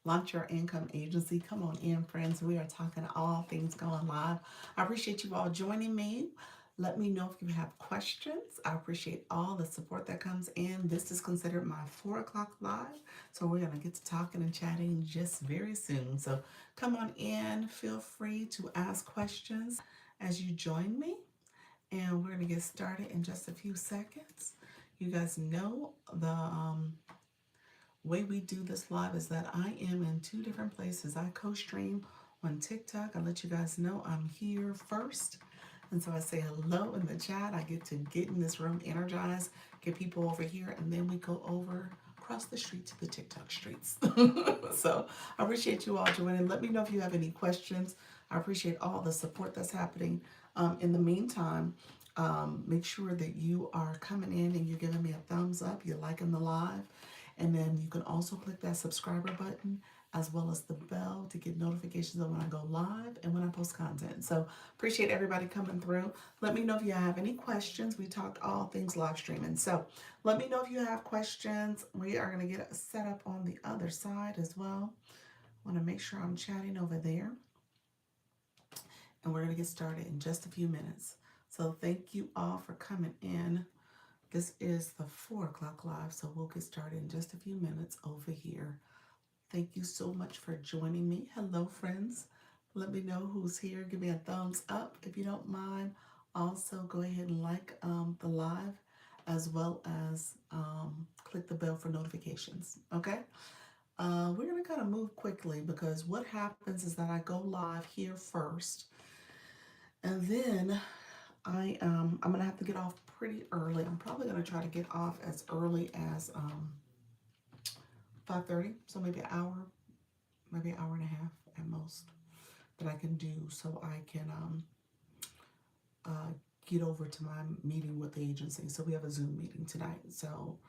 launch your income agency. Come on in, friends. We are talking all things going live. I appreciate you all joining me. Let me know if you have questions. I appreciate all the support that comes in. This is considered my 4 o'clock live. So we're going to get to talking and chatting just very soon. So come on in. Feel free to ask questions as you join me. And we're going to get started in just a few seconds. You guys know the way we do this live is that I am in two different places. I co-stream on TikTok. I let you guys know I'm here first. And so I say hello in the chat. I get to get in this room energized, get people over here, and then we go over across the street to the TikTok streets. So I appreciate you all joining. Let me know if you have any questions. I appreciate all the support that's happening. In the meantime, make sure that you are coming in and you're giving me a thumbs up. You're liking the live. And then you can also click that subscriber button as well as the bell to get notifications of when I go live and when I post content. So appreciate everybody coming through. Let me know if you have any questions. We talk all things live streaming. So let me know if you have questions. We are going to get set up on the other side as well. I want to make sure I'm chatting over there. And we're going to get started in just a few minutes. So thank you all for coming in. This is the 4 o'clock live, so we'll get started in just a few minutes over here. Thank you so much for joining me. Hello, friends. Let me know who's here. Give me a thumbs up if you don't mind. Also, go ahead and like the live as well as click the bell for notifications, okay? We're going to kind of move quickly because what happens is that I go live here first, and then I'm gonna have to get off pretty early. I'm probably gonna try to get off as early as 5:30, so maybe an hour and a half at most that I can do, so I can uh, get over to my meeting with the agency. So we have a Zoom meeting tonight, so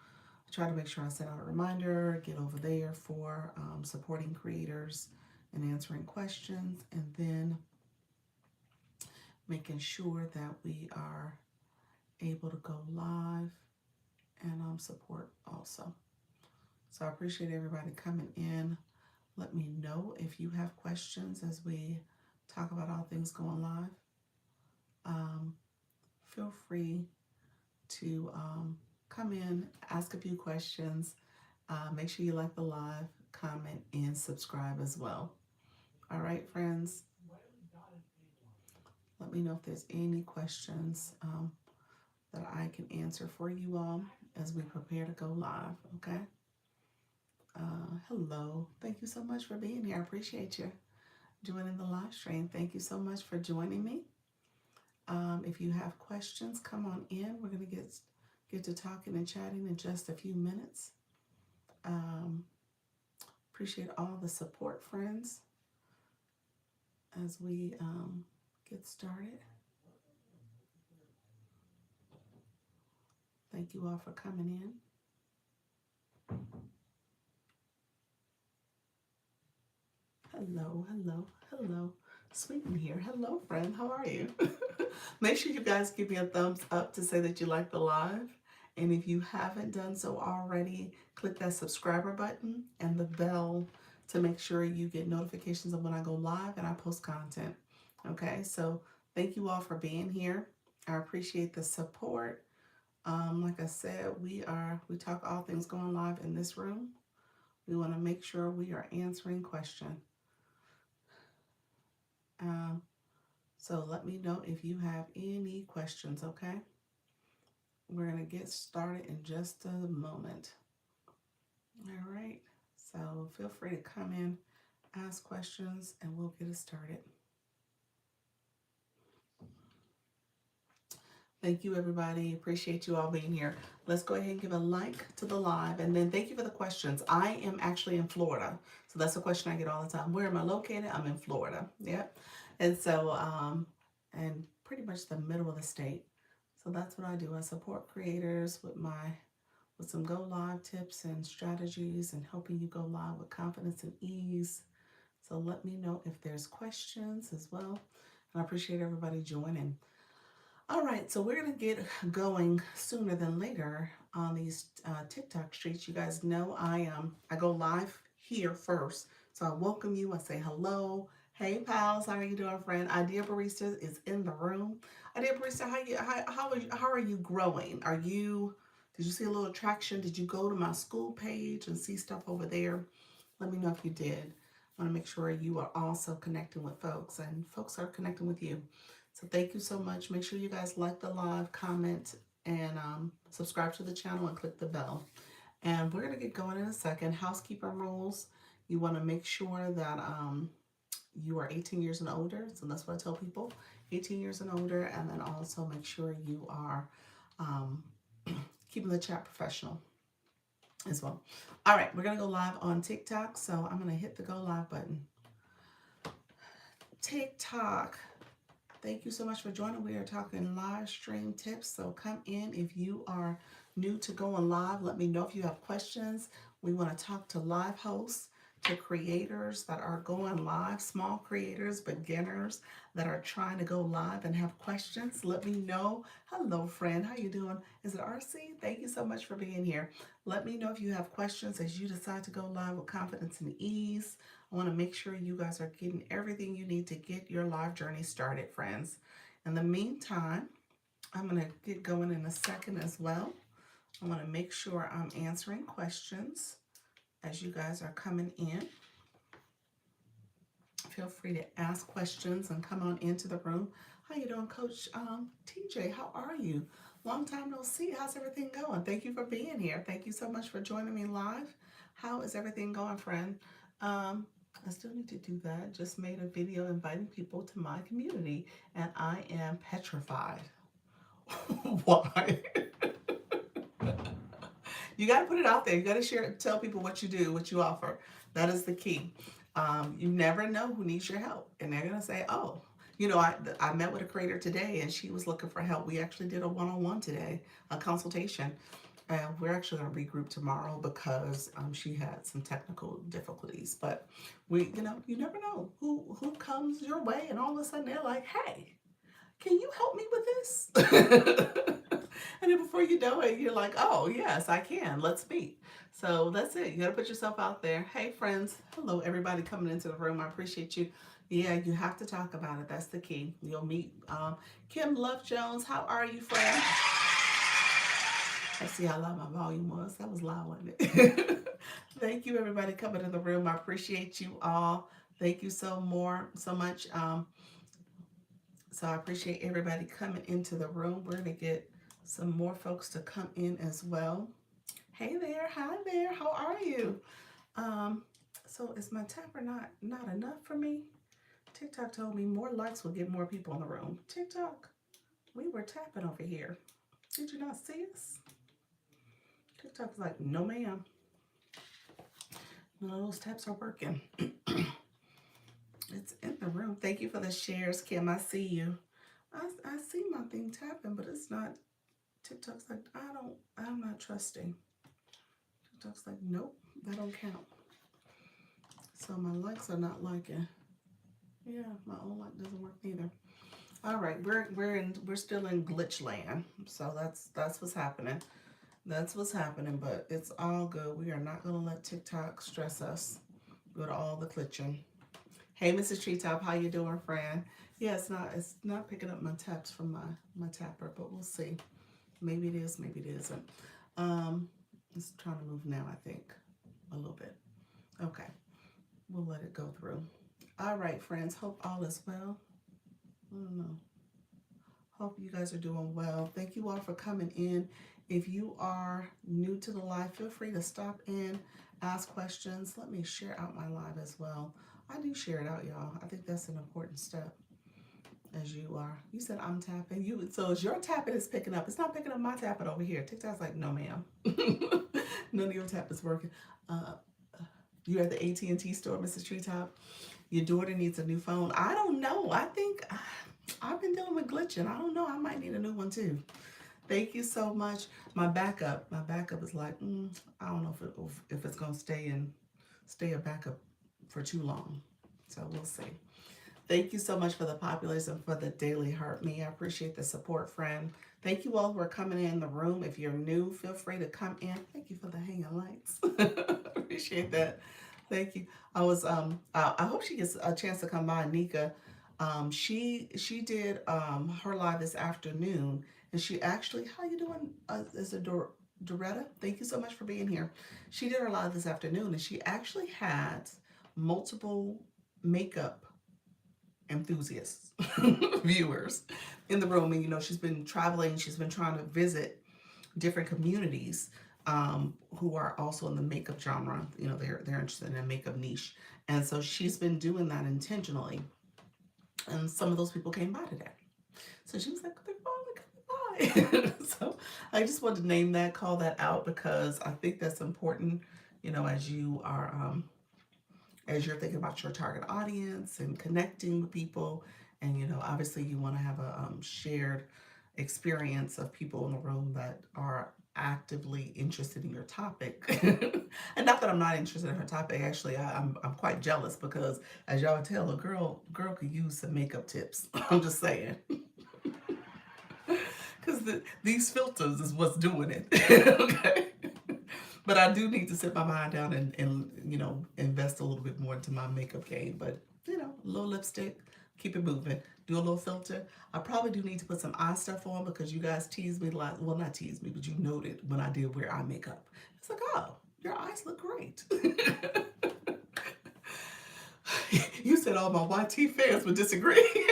I try to make sure I send out a reminder, get over there for supporting creators and answering questions, and then making sure that we are able to go live and support also. So I appreciate everybody coming in. Let me know if you have questions as we talk about all things going live. Feel free to come in, ask a few questions. Make sure you like the live, comment, and subscribe as well. All right, friends. Let me know if there's any questions that I can answer for you all as we prepare to go live, okay? Hello. Thank you so much for being here. I appreciate you joining the live stream. Thank you so much for joining me. If you have questions, come on in. We're going to get to talking and chatting in just a few minutes. Appreciate all the support, friends, as we get started. Thank you all for coming in. Hello, hello, hello. Sweeten here. Hello, friend. How are you? Make sure you guys give me a thumbs up to say that you like the live. And if you haven't done so already, click that subscriber button and the bell to make sure you get notifications of when I go live and I post content. Okay, so thank you all for being here. I appreciate the support. Like I said, we talk all things going live in this room. We want to make sure we are answering questions. So let me know if you have any questions, okay? We're going to get started in just a moment. All right, so feel free to come in, ask questions, and we'll get it started. Thank you, everybody. Appreciate you all being here. Let's go ahead and give a like to the live, and then thank you for the questions. I am actually in Florida, so that's a question I get all the time. Where am I located? I'm in Florida. Yep. And so, and pretty much the middle of the state. So that's what I do. I support creators with some go live tips and strategies and helping you go live with confidence and ease. So let me know if there's questions as well. And I appreciate everybody joining. All right, so we're going to get going sooner than later on these TikTok streets. You guys know I go live here first. So I welcome you. I say hello. Hey pals, how are you doing, friend? Idea Barista is in the room. Idea Barista, how are you growing? Did you see a little traction? Did you go to my school page and see stuff over there? Let me know if you did. I want to make sure you are also connecting with folks and folks are connecting with you. So thank you so much. Make sure you guys like the live, comment, and subscribe to the channel and click the bell. And we're going to get going in a second. Housekeeping rules. You want to make sure that you are 18 years and older. So that's what I tell people, 18 years and older. And then also make sure you are um, keeping the chat professional as well. All right, we're going to go live on TikTok. So I'm going to hit the go live button. TikTok. Thank you so much for joining. We are talking live stream tips. So come in if you are new to going live. Let me know if you have questions. We want to talk to live hosts, to creators that are going live, small creators, beginners that are trying to go live and have questions. Let me know. Hello, friend. How you doing? Is it RC? Thank you so much for being here. Let me know if you have questions as you decide to go live with confidence and ease. I want to make sure you guys are getting everything you need to get your live journey started, friends. In the meantime, I'm going to get going in a second as well. I want to make sure I'm answering questions as you guys are coming in. Feel free to ask questions and come on into the room. How you doing, Coach TJ? How are you? Long time no see. How's everything going? Thank you for being here. Thank you so much for joining me live. How is everything going, friend? I still need to do that. Just made a video inviting people to my community, and I am petrified. Why? You got to put it out there. You got to share, tell people what you do, what you offer. That is the key. You never know who needs your help, and they're gonna say, "Oh, you know, I met with a creator today, and she was looking for help. We actually did a one-on-one today, a consultation." We're actually going to regroup tomorrow because she had some technical difficulties. But you never know who comes your way, and all of a sudden they're like, "Hey, can you help me with this?" And then before you know it, you're like, "Oh, yes, I can. Let's meet." So that's it. You got to put yourself out there. Hey, friends. Hello, everybody coming into the room. I appreciate you. Yeah, you have to talk about it. That's the key. You'll meet Kim Love Jones. How are you, friend? I see how loud my volume was. That was loud, wasn't it? Thank you, everybody coming in the room. I appreciate you all. Thank you so much. So I appreciate everybody coming into the room. We're gonna get some more folks to come in as well. Hey there, hi there. How are you? So is my tapper not enough for me? TikTok told me more likes will get more people in the room. TikTok, we were tapping over here. Did you not see us? TikTok's like, no ma'am. None of those taps are working. It's in the room. Thank you for the shares, Kim. I see you. I see my thing tapping, but it's not. TikTok's like, I'm not trusting. TikTok's like, nope, that don't count. So my likes are not liking. Yeah, my own like doesn't work either. All right, we're still in glitch land. So that's what's happening. That's what's happening, but it's all good. We are not going to let TikTok stress us with all the glitching. Hey, Mrs. Treetop, how you doing, friend? Yeah, it's not picking up my taps from my tapper, but we'll see. Maybe it is, maybe it isn't. It's trying to move now, I think, a little bit. Okay, we'll let it go through. All right, friends, hope all is well. I don't know. Hope you guys are doing well. Thank you all for coming in. If you are new to the live, feel free to stop in, ask questions. Let me share out my live as well. I do share it out, y'all. I think that's an important step. As you are. You said I'm tapping. So as your tapping is picking up, it's not picking up my tapping over here. TikTok's like, no, ma'am. None of your tap is working. You're at the AT&T store, Mrs. Treetop. Your daughter needs a new phone. I don't know. I think I've been dealing with glitching. I don't know. I might need a new one too. Thank you so much. My backup is like, I don't know if it's gonna stay a backup for too long. So we'll see. Thank you so much for the populace and for the daily heart me. I appreciate the support, friend. Thank you all who are coming in the room. If you're new, feel free to come in. Thank you for the hanging lights. Appreciate that. Thank you. I hope she gets a chance to come by, Nika. She did her live this afternoon, and she actually, how you doing? Is it Doretta? Thank you so much for being here. She did her live this afternoon, and she actually had multiple makeup enthusiasts, viewers in the room. And she's been traveling. She's been trying to visit different communities who are also in the makeup genre. They're interested in a makeup niche, and so she's been doing that intentionally. And some of those people came by today, so she was like, "They're finally coming by." So I just wanted to name that, call that out, because I think that's important. As you are as you're thinking about your target audience and connecting with people, and obviously you want to have a shared experience of people in the room that are actively interested in your topic. And not that I'm not interested in her topic. Actually, I'm quite jealous, because as y'all tell, a girl could use some makeup tips. I'm just saying, because these filters is what's doing it. Okay. But I do need to sit my mind down and invest a little bit more into my makeup game. But a little lipstick, keep it moving. Do a little filter. I probably do need to put some eye stuff on, because you guys teased me like, well, not teased me, but you noted when I did wear eye makeup. It's like, oh, your eyes look great. You said all my YT fans would disagree.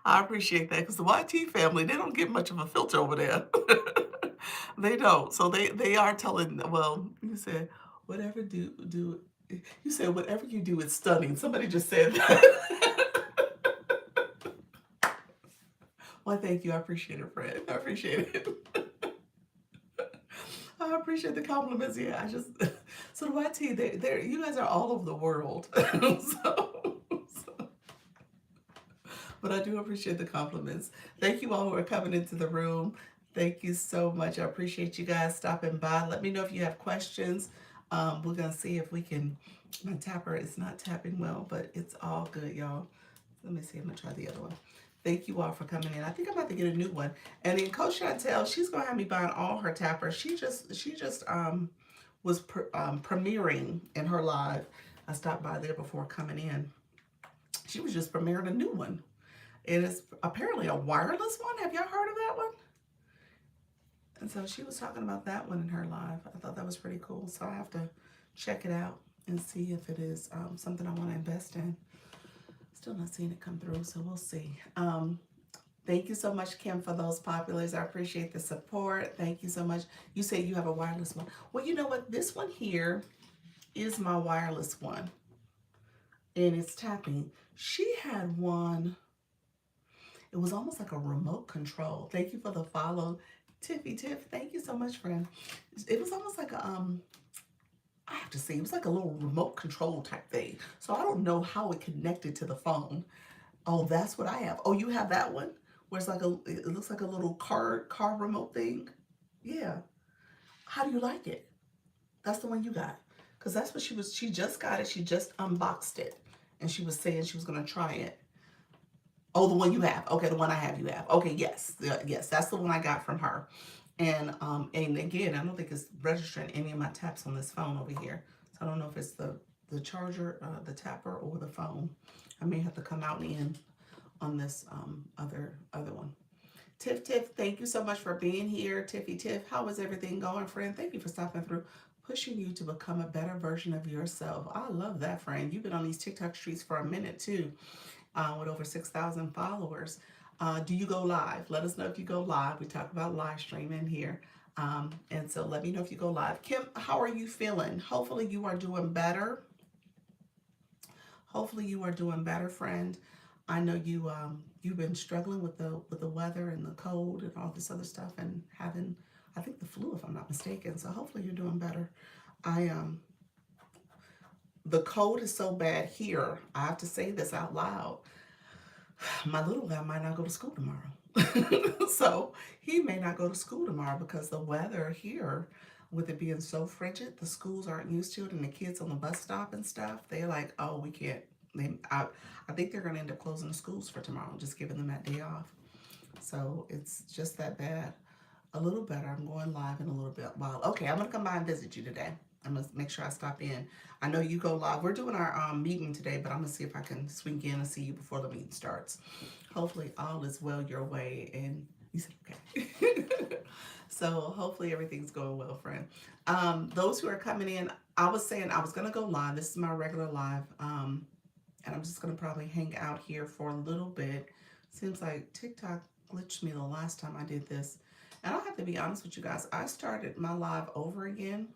I appreciate that, because the YT family, they don't get much of a filter over there. They don't. So they are telling, well, you said, whatever do you said whatever you do is stunning. Somebody just said that. Well, thank you. I appreciate it, Fred. I appreciate it. I appreciate the compliments. Yeah, I just so the YT, they you guys are all over the world. So but I do appreciate the compliments. Thank you all who are coming into the room. Thank you so much. I appreciate you guys stopping by. Let me know if you have questions. We're going to see if we can. My tapper is not tapping well, but it's all good, y'all. Let me see. I'm going to try the other one. Thank you all for coming in. I think I'm about to get a new one. And then Coach Chantel, she's going to have me buying all her tappers. She just was premiering in her live. I stopped by there before coming in. She was just premiering a new one. It is apparently a wireless one. Have y'all heard of that one? And so she was talking about that one in her live. I thought that was pretty cool. So I have to check it out and see if it is something I want to invest in. Still not seeing it come through, so we'll see. Thank you so much, Kim, for those populars. I appreciate the support. Thank you so much. You say you have a wireless one. Well, you know what? This one here is my wireless one, and it's tapping. She had one. It was almost like a remote control. Thank you for the follow, Tiffy Tiff. Thank you so much, friend. It was almost like a I have to say, it was like a little remote control type thing. So I don't know how it connected to the phone. Oh, that's what I have. Oh, you have that one where it's like it looks like a little car remote thing. Yeah. How do you like it? That's the one you got. Because that's what she just got it. She just unboxed it. And she was saying she was going to try it. Oh, the one you have. Okay, the one I have, you have. Okay, yes, yes, that's the one I got from her. And again, I don't think it's registering any of my taps on this phone over here. So I don't know if it's the charger, the tapper, or the phone. I may have to come out and in on this other one. Tiff Tiff, thank you so much for being here. Tiffy Tiff, how is everything going, friend? Thank you for stopping through. Pushing you to become a better version of yourself. I love that, friend. You've been on these TikTok streets for a minute too, with over 6,000 followers. Do you go live? Let us know if you go live. We talk about live streaming here. And so let me know if you go live. Kim, how are you feeling? Hopefully you are doing better. Hopefully you are doing better, friend. I know you've been struggling with the weather and the cold and all this other stuff, and having, I think, the flu, if I'm not mistaken. So hopefully you're doing better. I The cold is so bad here. I have to say this out loud. My little guy might not go to school tomorrow. So he may not go to school tomorrow because the weather here, with it being so frigid, the schools aren't used to it, and the kids on the bus stop and stuff, they're like, oh, we can't. I think they're going to end up closing the schools for tomorrow, just giving them that day off. So it's just that bad. A little better. I'm going live in a little bit while. Okay, I'm gonna come by and visit you today. I'm gonna make sure I stop in. I know you go live. We're doing our meeting today, but I'm gonna see if I can swing in and see you before the meeting starts. Hopefully all is well your way, and you said okay. So hopefully everything's going well, friend. Those who are coming in, I was saying I was gonna go live. This is my regular live, and I'm just gonna probably hang out here for a little bit. Seems like TikTok glitched me the last time I did this. And I'll have to be honest with you guys. I started my live over again.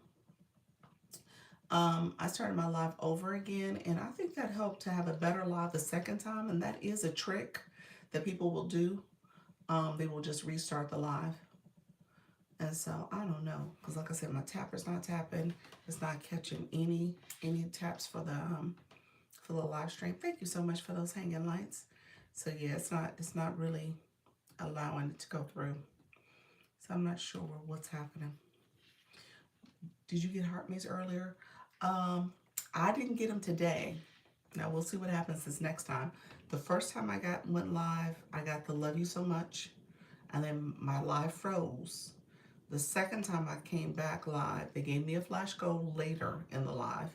I started my live over again, and I think that helped to have a better live the second time. And that is a trick that people will do. They will just restart the live. And so I don't know, because like I said, my tapper's not tapping. It's not catching any taps for the live stream. Thank you so much for those hanging lights. So yeah, it's not really allowing it to go through. So I'm not sure what's happening. Did you get heart maze earlier? Um, I didn't get them today. Now we'll see what happens this next time. The first time I went live, I got the love you so much, and then my live froze. The second time I came back live, they gave me a flash goal later in the live,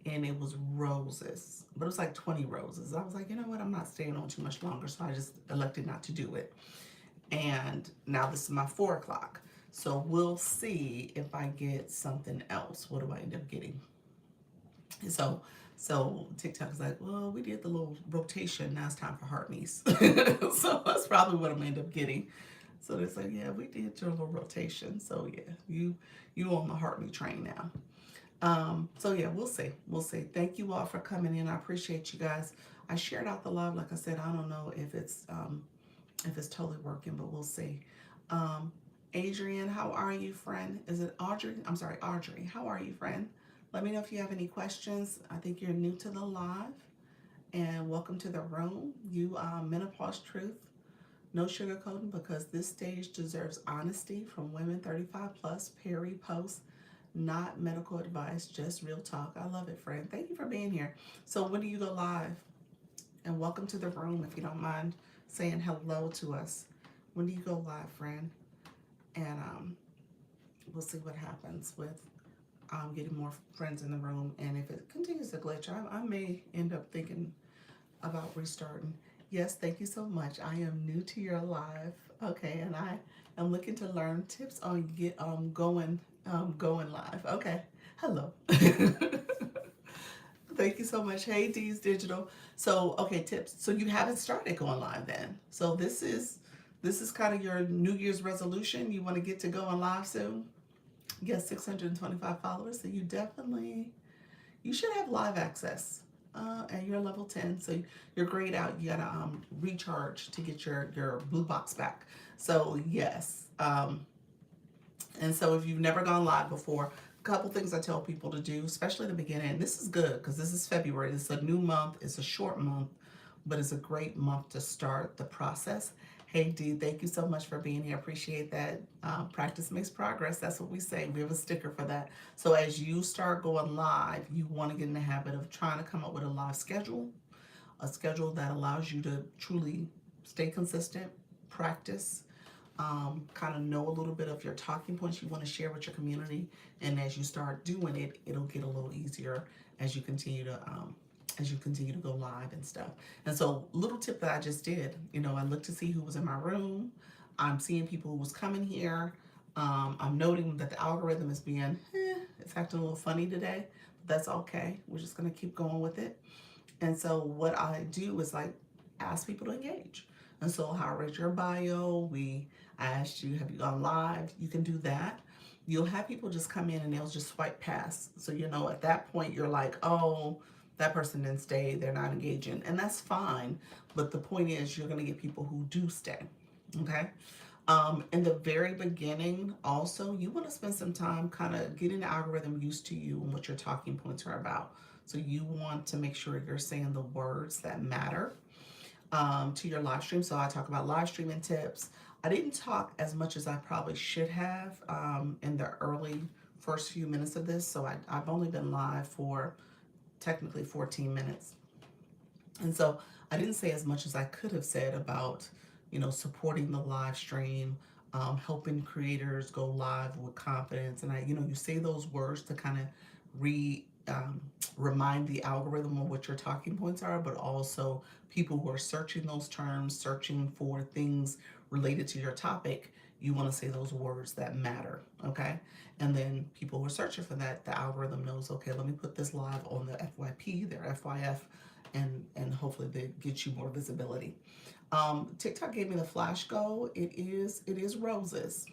and it was roses, but it was like 20 roses. I was like, you know what? I'm not staying on too much longer, so I just elected not to do it. And now this is my 4 o'clock. So we'll see if I get something else. What do I end up getting? So so TikTok is like, well, we did the little rotation. Now it's time for heart me's. So that's probably what I'm gonna end up getting. So they're like, yeah, we did your little rotation. So yeah, you on the heart me train now. So yeah, we'll see. We'll see. Thank you all for coming in. I appreciate you guys. I shared out the live. Like I said, I don't know if it's totally working, but we'll see. Um, Adrian, how are you, friend? Is it Audrey? I'm sorry, Audrey. How are you, friend? Let me know if you have any questions. I think you're new to the live, and welcome to the room. You menopause truth, no sugarcoating, because this stage deserves honesty from women 35 plus, peri, post, not medical advice, just real talk. I love it, friend. Thank you for being here. So when do you go live? And welcome to the room, if you don't mind saying hello to us. When do you go live, friend? And we'll see what happens with getting more friends in the room. And if it continues to glitch, I may end up thinking about restarting. Yes, thank you so much. I am new to your live. Okay, and I am looking to learn tips on going live. Okay, hello. Thank you so much. Hey, D's Digital. So, okay, tips. So you haven't started going live then. So this is kind of your New Year's resolution. You want to get to going live soon. Yes, 625 followers. So you should have live access. And you're level 10, so you're grayed out. You gotta recharge to get your blue box back. So yes, and so if you've never gone live before, a couple things I tell people to do, especially in the beginning. This is good because this is February. It's a new month. It's a short month, but it's a great month to start the process. Hey Dee, thank you so much for being here. Appreciate that. Practice makes progress. That's what we say. We have a sticker for that. So as you start going live, you want to get in the habit of trying to come up with a live schedule, a schedule that allows you to truly stay consistent, practice, kind of know a little bit of your talking points you want to share with your community, and as you start doing it, it'll get a little easier as you continue to go live and stuff. And so, little tip that I just did, I looked to see who was in my room. I'm seeing people who was coming here. I'm noting that the algorithm is it's acting a little funny today, but that's okay. We're just gonna keep going with it. And so what I do is like ask people to engage. And so how I read your bio, I asked you, have you gone live? You can do that. You'll have people just come in and they'll just swipe past. So at that point you're like, oh, that person didn't stay, they're not engaging. And that's fine. But the point is you're gonna get people who do stay. Okay. In the very beginning, also, you want to spend some time kind of getting the algorithm used to you and what your talking points are about. So you want to make sure you're saying the words that matter to your live stream. So I talk about live streaming tips. I didn't talk as much as I probably should have in the early first few minutes of this. So I've only been live for technically 14 minutes. And so I didn't say as much as I could have said about, supporting the live stream, helping creators go live with confidence. And you say those words to kind of re remind the algorithm of what your talking points are, but also people who are searching those terms, searching for things related to your topic. You want to say those words that matter, okay? And then people who are searching for that, the algorithm knows, okay, let me put this live on the FYP, their FYF, and hopefully they get you more visibility. TikTok gave me the flash goal. It is roses.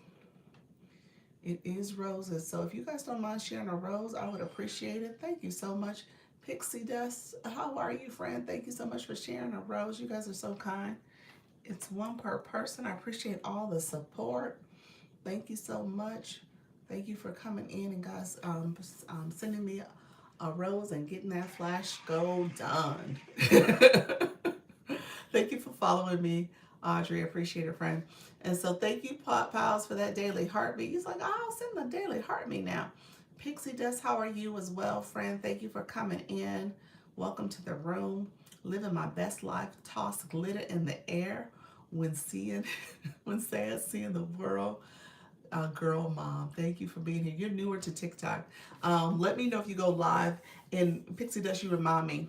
It is roses. So if you guys don't mind sharing a rose, I would appreciate it. Thank you so much. Pixie Dust, how are you, friend? Thank you so much for sharing a rose. You guys are so kind. It's one per person. I appreciate all the support. Thank you so much. Thank you for coming in and guys sending me a rose and getting that flash goal done. Thank you for following me, Audrey. Appreciate it, friend. And so thank you, Pot Pals, for that daily heartbeat. He's like, I'll send the daily heartbeat now. Pixie Dust, how are you as well, friend? Thank you for coming in. Welcome to the room. Living my best life. Toss glitter in the air when seeing, when sad seeing the world. Girl mom, thank you for being here. You're newer to TikTok. Let me know if you go live. And Pixie Dust, you remind me.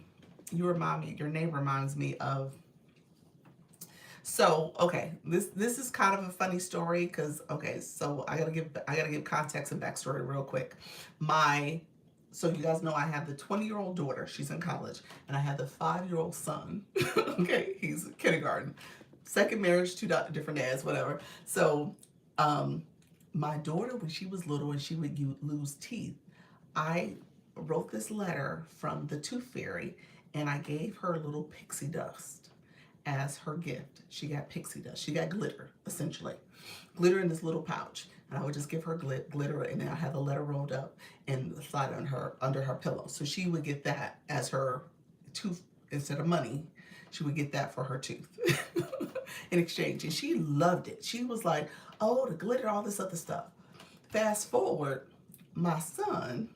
Your name reminds me of. So okay, this is kind of a funny story because okay, so I gotta give context and backstory real quick. My so you guys know I have the 20-year-old daughter. She's in college, and I have the 5-year-old son. Okay, he's in kindergarten. Second marriage, two different dads, whatever. So, my daughter, when she was little and she would lose teeth, I wrote this letter from the Tooth Fairy, and I gave her little pixie dust as her gift. She got pixie dust. She got glitter, essentially. Glitter in this little pouch. And I would just give her glitter, and then I had the letter rolled up and slide on her under her pillow. So she would get that as her tooth instead of money. She would get that for her tooth in exchange. And she loved it. She was like, oh, the glitter, all this other stuff. Fast forward, my son,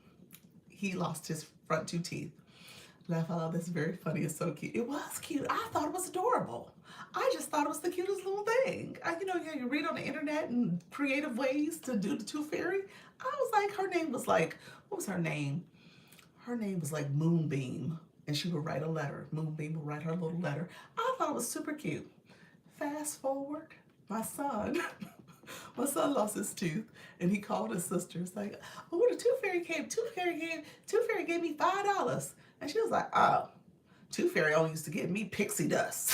he lost his front two teeth. And I thought, oh, that's very funny. It's so cute. It was cute. I thought it was adorable. I just thought it was the cutest little thing. You read on the internet and creative ways to do the Tooth Fairy. I was like, her name was like, what was her name? Her name was like Moonbeam. And she would write a letter. Moonbeam would write her little letter. I thought it was super cute. Fast forward, my son, my son lost his tooth, and he called his sister. It's like, oh, the Tooth Fairy came. Tooth Fairy gave me $5. And she was like, oh, Tooth Fairy only used to give me pixie dust.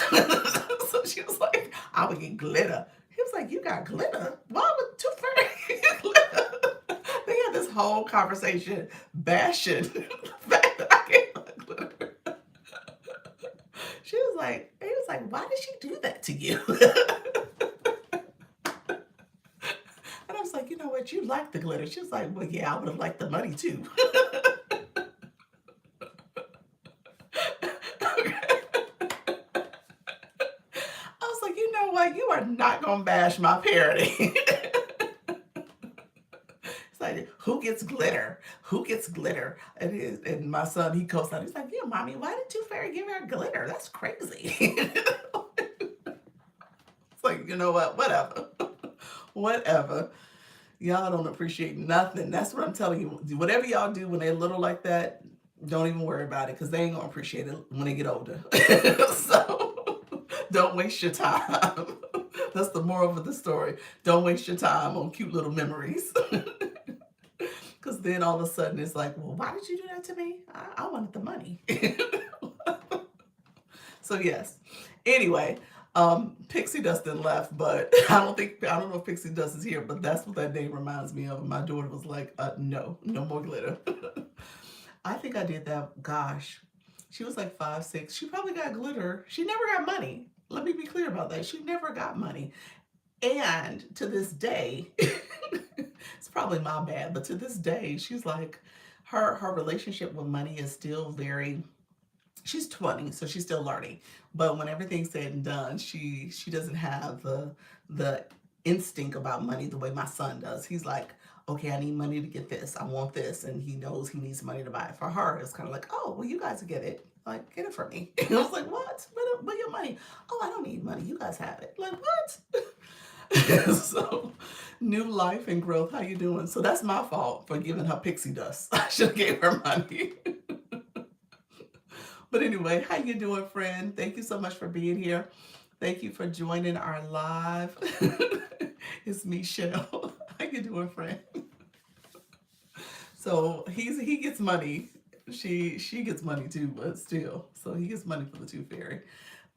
So she was like, I would get glitter. He was like, you got glitter? Why would Tooth Fairy get glitter? They had this whole conversation bashing the fact that I gave her glitter. He was like, why did she do that to you? And I was like, you know what? You like the glitter. She was like, well, yeah, I would have liked the money too. I was like, you know what? You are not going to bash my parenting. It's like, who gets glitter? Who gets glitter? And my son, he goes out. He's like, yeah, mommy, why did Tooth Fairy give her glitter? That's crazy. It's like, you know what? Whatever. Whatever. Y'all don't appreciate nothing. That's what I'm telling you. Whatever y'all do when they're little like that, don't even worry about it because they ain't going to appreciate it when they get older. So don't waste your time. That's the moral of the story. Don't waste your time on cute little memories. Because then all of a sudden it's like, well, why did you do that to me? I wanted the money. So yes. Anyway, Pixie Dust then left, but I don't know if Pixie Dust is here, but that's what that name reminds me of. And my daughter was like, no more glitter. I think I did that, gosh, she was like 5, 6. She probably got glitter. She never got money. Let me be clear about that. She never got money. And to this day, it's probably my bad, but to this day, she's like, her relationship with money is still very, she's 20, so she's still learning. But when everything's said and done, she doesn't have the instinct about money the way my son does. He's like, okay, I need money to get this. I want this. And he knows he needs money to buy it. For her, it's kind of like, oh, well, you guys get it. Like, get it for me. And I was like, what? What your money? Oh, I don't need money. You guys have it. Like, what? So, new life and growth. How you doing? So that's my fault for giving her pixie dust. I should have gave her money. But anyway, how you doing, friend? Thank you so much for being here. Thank you for joining our live. It's Michelle. How you doing, friend? So he gets money. She gets money too, but still. So he gets money for the Tooth Fairy.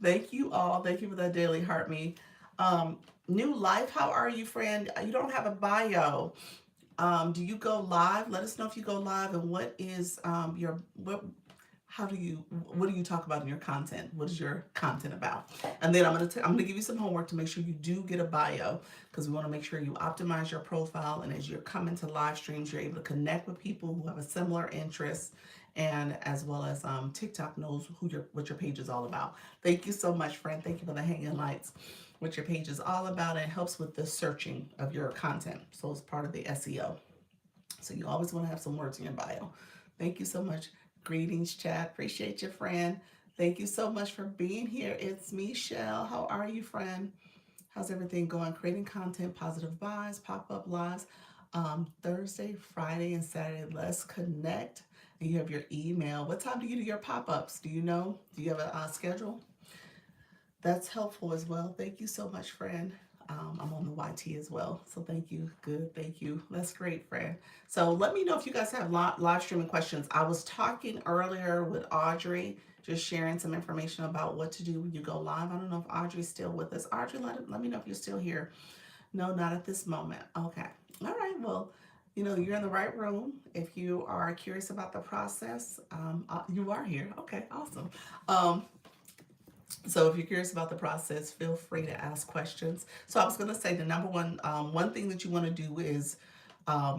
Thank you all. Thank you for that daily heart me. Um, New life. How are you, friend? You don't have a bio. Do you go live? Let us know if you go live and what is your what how do you what do you talk about in your content? What is your content about? And then I'm gonna give you some homework to make sure you do get a bio, because we want to make sure you optimize your profile, and as you're coming to live streams you're able to connect with people who have a similar interest, and as well as TikTok knows what your page is all about. Thank you so much, friend. Thank you for the hanging lights. What your page is all about, and it helps with the searching of your content, so it's part of the SEO. So you always want to have some words in your bio. Thank you so much. Greetings, chat. Appreciate you, friend. Thank you so much for being here. It's Michelle. How are you, friend? How's everything going? Creating content, positive vibes, pop-up lives. Thursday, Friday, and Saturday. Let's connect. And you have your email. What time do you do your pop-ups? Do you know? Do you have a schedule? That's helpful as well. Thank you so much, friend. I'm on the YT as well. So thank you. Good. Thank you. That's great, friend. So let me know if you guys have live streaming questions. I was talking earlier with Audrey, just sharing some information about what to do when you go live. I don't know if Audrey's still with us. Audrey, let me know if you're still here. No, not at this moment. Okay. All right. Well, you're in the right room. If you are curious about the process, you are here. Okay. Awesome. Um, so if you're curious about the process, feel free to ask questions. So I was going to say the number one thing that you want to do is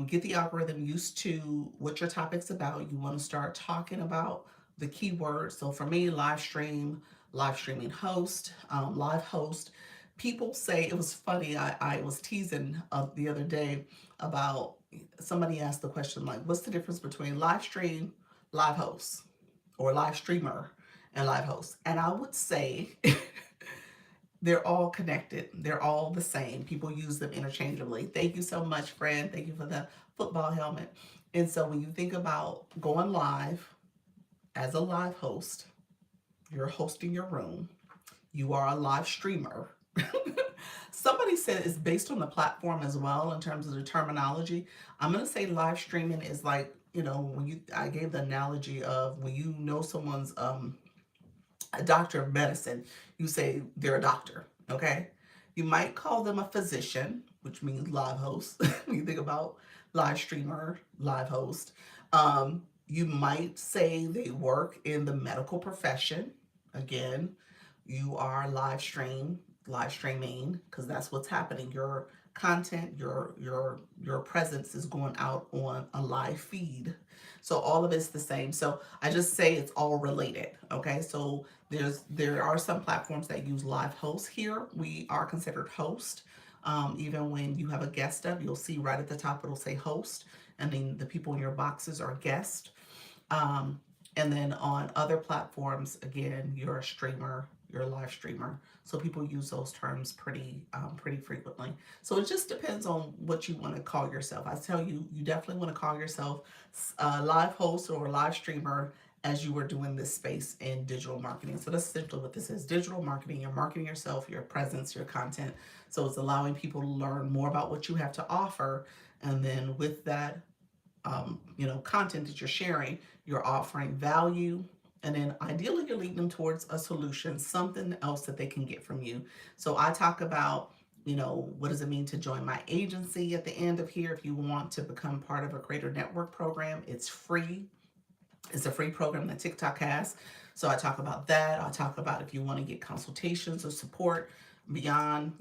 get the algorithm used to what your topic's about. You want to start talking about the keywords. So for me, live stream, live streaming host, live host. People say, it was funny, I was teasing the other day about, somebody asked the question like, what's the difference between live stream, live host, or live streamer and live host? And I would say they're all connected. They're all the same. People use them interchangeably. Thank you so much, friend. Thank you for the football helmet. And so when you think about going live as a live host, you're hosting your room. You are a live streamer. Somebody said it's based on the platform as well in terms of the terminology. I'm going to say live streaming is like, I gave the analogy of when you know someone's a doctor of medicine, you say they're a doctor, okay? You might call them a physician, which means live host. When you think about live streamer, live host. You might say they work in the medical profession. Again, you are live streaming, because that's what's happening. Your content, your presence is going out on a live feed. So all of it's the same. So I just say it's all related. Okay. So there are some platforms that use live hosts. Here we are considered host. Even when you have a guest up, you'll see right at the top it'll say host, and then the people in your boxes are guest. Um, and then on other platforms, again, you're a streamer, you're a live streamer. So people use those terms pretty frequently. So it just depends on what you want to call yourself. I tell you, you definitely want to call yourself a live host or a live streamer as you are doing this space in digital marketing. So that's essentially what this is: digital marketing. You're marketing yourself, your presence, your content. So it's allowing people to learn more about what you have to offer. And then with that, content that you're sharing, you're offering value, and then ideally you're leading them towards a solution, something else that they can get from you. So I talk about, what does it mean to join my agency at the end of here. If you want to become part of a creator network program, it's free. It's a free program that TikTok has. So I talk about that. I talk about if you want to get consultations or support beyond,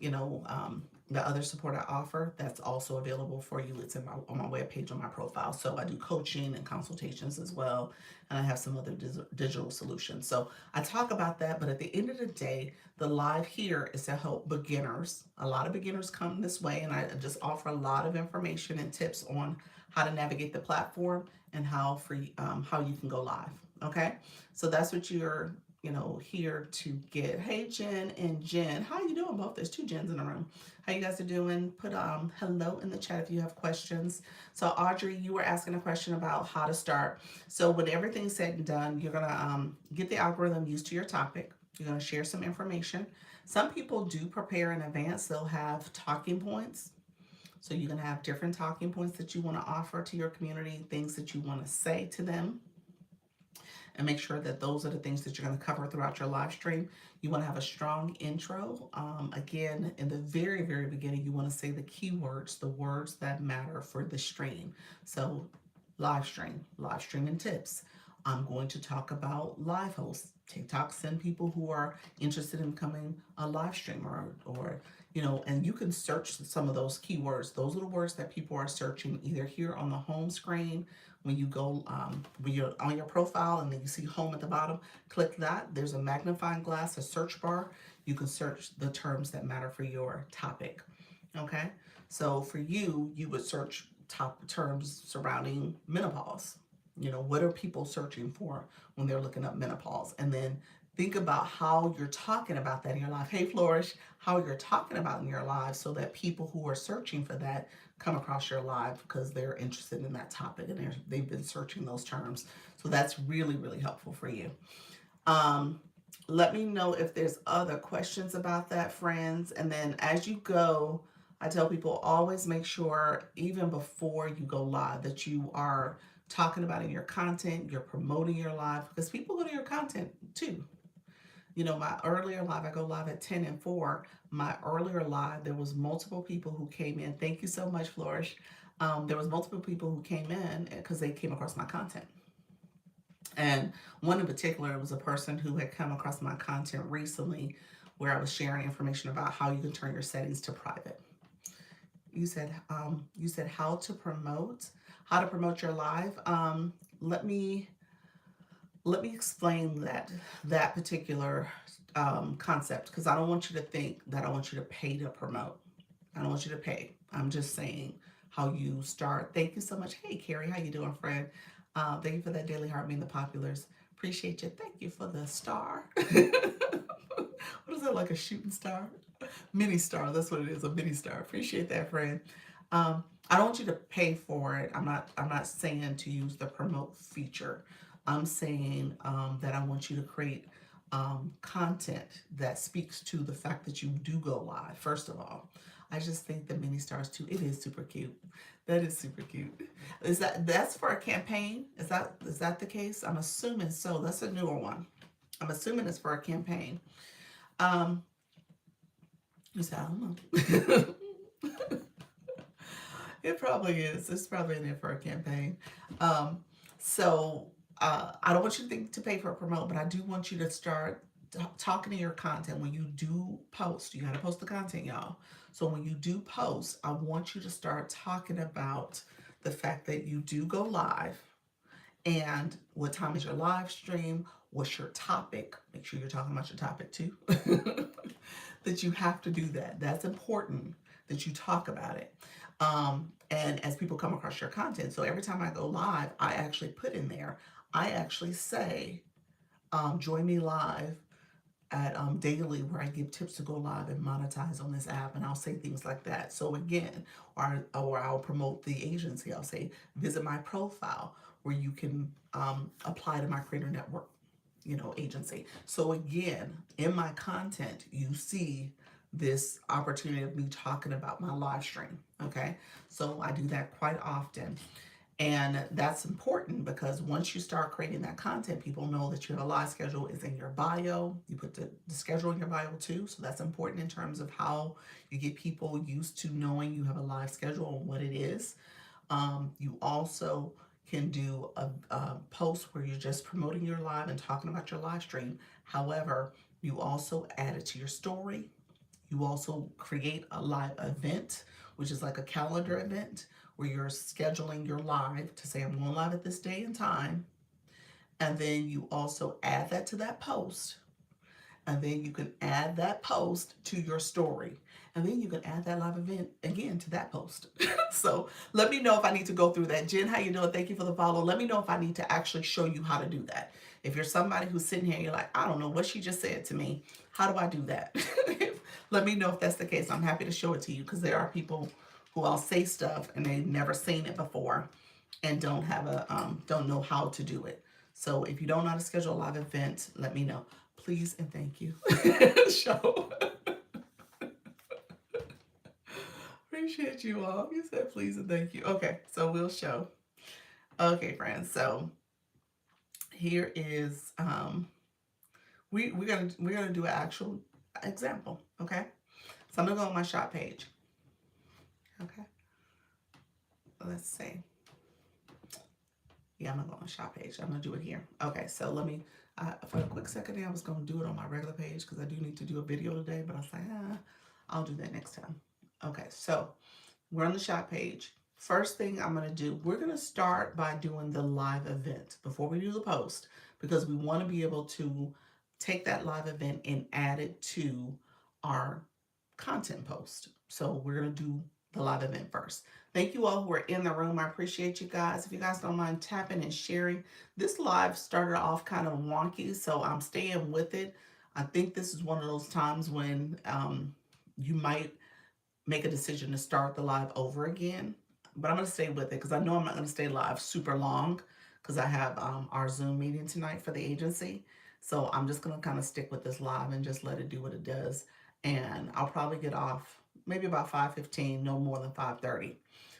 the other support I offer, that's also available for you. It's on my webpage, on my profile. So I do coaching and consultations as well. And I have some other digital solutions. So I talk about that. But at the end of the day, the live here is to help beginners. A lot of beginners come this way. And I just offer a lot of information and tips on how to navigate the platform and how you can go live. Okay. So that's what you're here to get, hey Jen and Jen, how you doing? Both, there's two Jens in the room. How you guys are doing? Put hello in the chat if you have questions. So Audrey, you were asking a question about how to start. So when everything's said and done, you're gonna get the algorithm used to your topic. You're gonna share some information. Some people do prepare in advance. They'll have talking points. So you can have different talking points that you want to offer to your community, things that you want to say to them, and make sure that those are the things that you're going to cover throughout your live stream. You want to have a strong intro. Again, in the very, very beginning, you want to say the keywords, the words that matter for the stream. So live streaming tips. I'm going to talk about live hosts, TikTok, send people who are interested in becoming a live streamer, or and you can search some of those keywords. Those are the words that people are searching either here on the home screen. When you go, when you're on your profile and then you see home at the bottom, click that. There's a magnifying glass, a search bar. You can search the terms that matter for your topic. Okay, so for you, you would search top terms surrounding menopause. What are people searching for when they're looking up menopause? And then think about how you're talking about that in your life. Hey, Flourish, how you're talking about in your life so that people who are searching for that come across your live because they're interested in that topic and they've been searching those terms. So that's really, really helpful for you. Let me know if there's other questions about that, friends. And then as you go, I tell people always make sure, even before you go live, that you are talking about in your content, you're promoting your live, because people go to your content too. My earlier live, I go live at 10 and 4. My earlier live, there was multiple people who came in. Thank you so much, Flourish. There was multiple people who came in because they came across my content. And one in particular was a person who had come across my content recently where I was sharing information about how you can turn your settings to private. You said how to promote your live. Let me explain that particular concept, because I don't want you to think that I want you to pay to promote. I don't want you to pay. I'm just saying how you start. Thank you so much. Hey, Carrie, how you doing, friend? Thank you for that daily heart being the populars. Appreciate you. Thank you for the star. What is that, like a shooting star? Mini star. That's what it is, a mini star. Appreciate that, friend. I don't want you to pay for it. I'm not saying to use the promote feature. I'm saying that I want you to create content that speaks to the fact that you do go live. First of all, I just think the mini stars too. It is super cute. That is super cute. That's for a campaign? Is that the case? I'm assuming so. That's a newer one. I'm assuming it's for a campaign. You said, I don't know. It probably is. It's probably in there for a campaign. So I don't want you to think to pay for a promote, but I do want you to start talking to your content. When you do post, you got to post the content, y'all. So when you do post, I want you to start talking about the fact that you do go live, and what time is your live stream, what's your topic. Make sure you're talking about your topic too. That you have to do that. That's important that you talk about it. And as people come across your content, so every time I go live, I actually put in there, I actually say, join me live at daily, where I give tips to go live and monetize on this app, and I'll say things like that. So again, or I'll promote the agency. I'll say, visit my profile where you can apply to my Creator Network, agency. So again, in my content, you see this opportunity of me talking about my live stream. Okay, so I do that quite often. And that's important because once you start creating that content, people know that your live schedule is in your bio. You put the schedule in your bio too. So that's important in terms of how you get people used to knowing you have a live schedule and what it is. You also can do a post where you're just promoting your live and talking about your live stream. However, you also add it to your story. You also create a live event, which is like a calendar event where you're scheduling your live to say, I'm going live at this day and time. And then you also add that to that post. And then you can add that post to your story. And then you can add that live event again to that post. So let me know if I need to go through that. Jen, how you doing? Thank you for the follow. Let me know if I need to actually show you how to do that. If you're somebody who's sitting here and you're like, I don't know what she just said to me. How do I do that? Let me know if that's the case. I'm happy to show it to you because there are people who I'll say stuff and they've never seen it before and don't know how to do it. So if you don't know how to schedule a live event, let me know. Please and thank you. Show. Appreciate you all. You said please and thank you. Okay, so we'll show. Okay, friends. So here is we're gonna do an actual example. Okay. So I'm gonna go on my shop page. Okay. Let's see. Yeah, I'm gonna go on shop page. I'm gonna do it here. Okay, so let me, for a quick second there, I was gonna do it on my regular page because I do need to do a video today, but I was like, I'll do that next time. Okay, so we're on the shop page. First thing I'm gonna do, we're gonna start by doing the live event before we do the post because we wanna be able to take that live event and add it to our content post. So we're gonna do the live event first. Thank you all who are in the room. I appreciate you guys. If you guys don't mind tapping and sharing. This live started off kind of wonky, so I'm staying with it. I think this is one of those times when you might make a decision to start the live over again. But I'm going to stay with it because I know I'm not going to stay live super long because I have our Zoom meeting tonight for the agency. So I'm just going to kind of stick with this live and just let it do what it does. And I'll probably get off maybe about 5:15, no more than 5:30.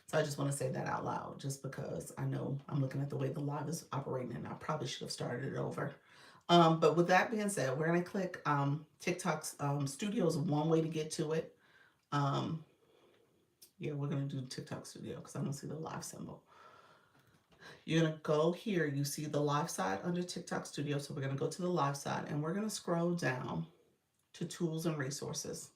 So I just want to say that out loud just because I know I'm looking at the way the live is operating and I probably should have started it over. But with that being said, we're going to click TikTok's studio is one way to get to it. Um, yeah, we're going to do TikTok studio because I don't see the live symbol. You're going to go here. You see the live side under TikTok studio. So we're going to go to the live side and we're going to scroll down to tools and resources.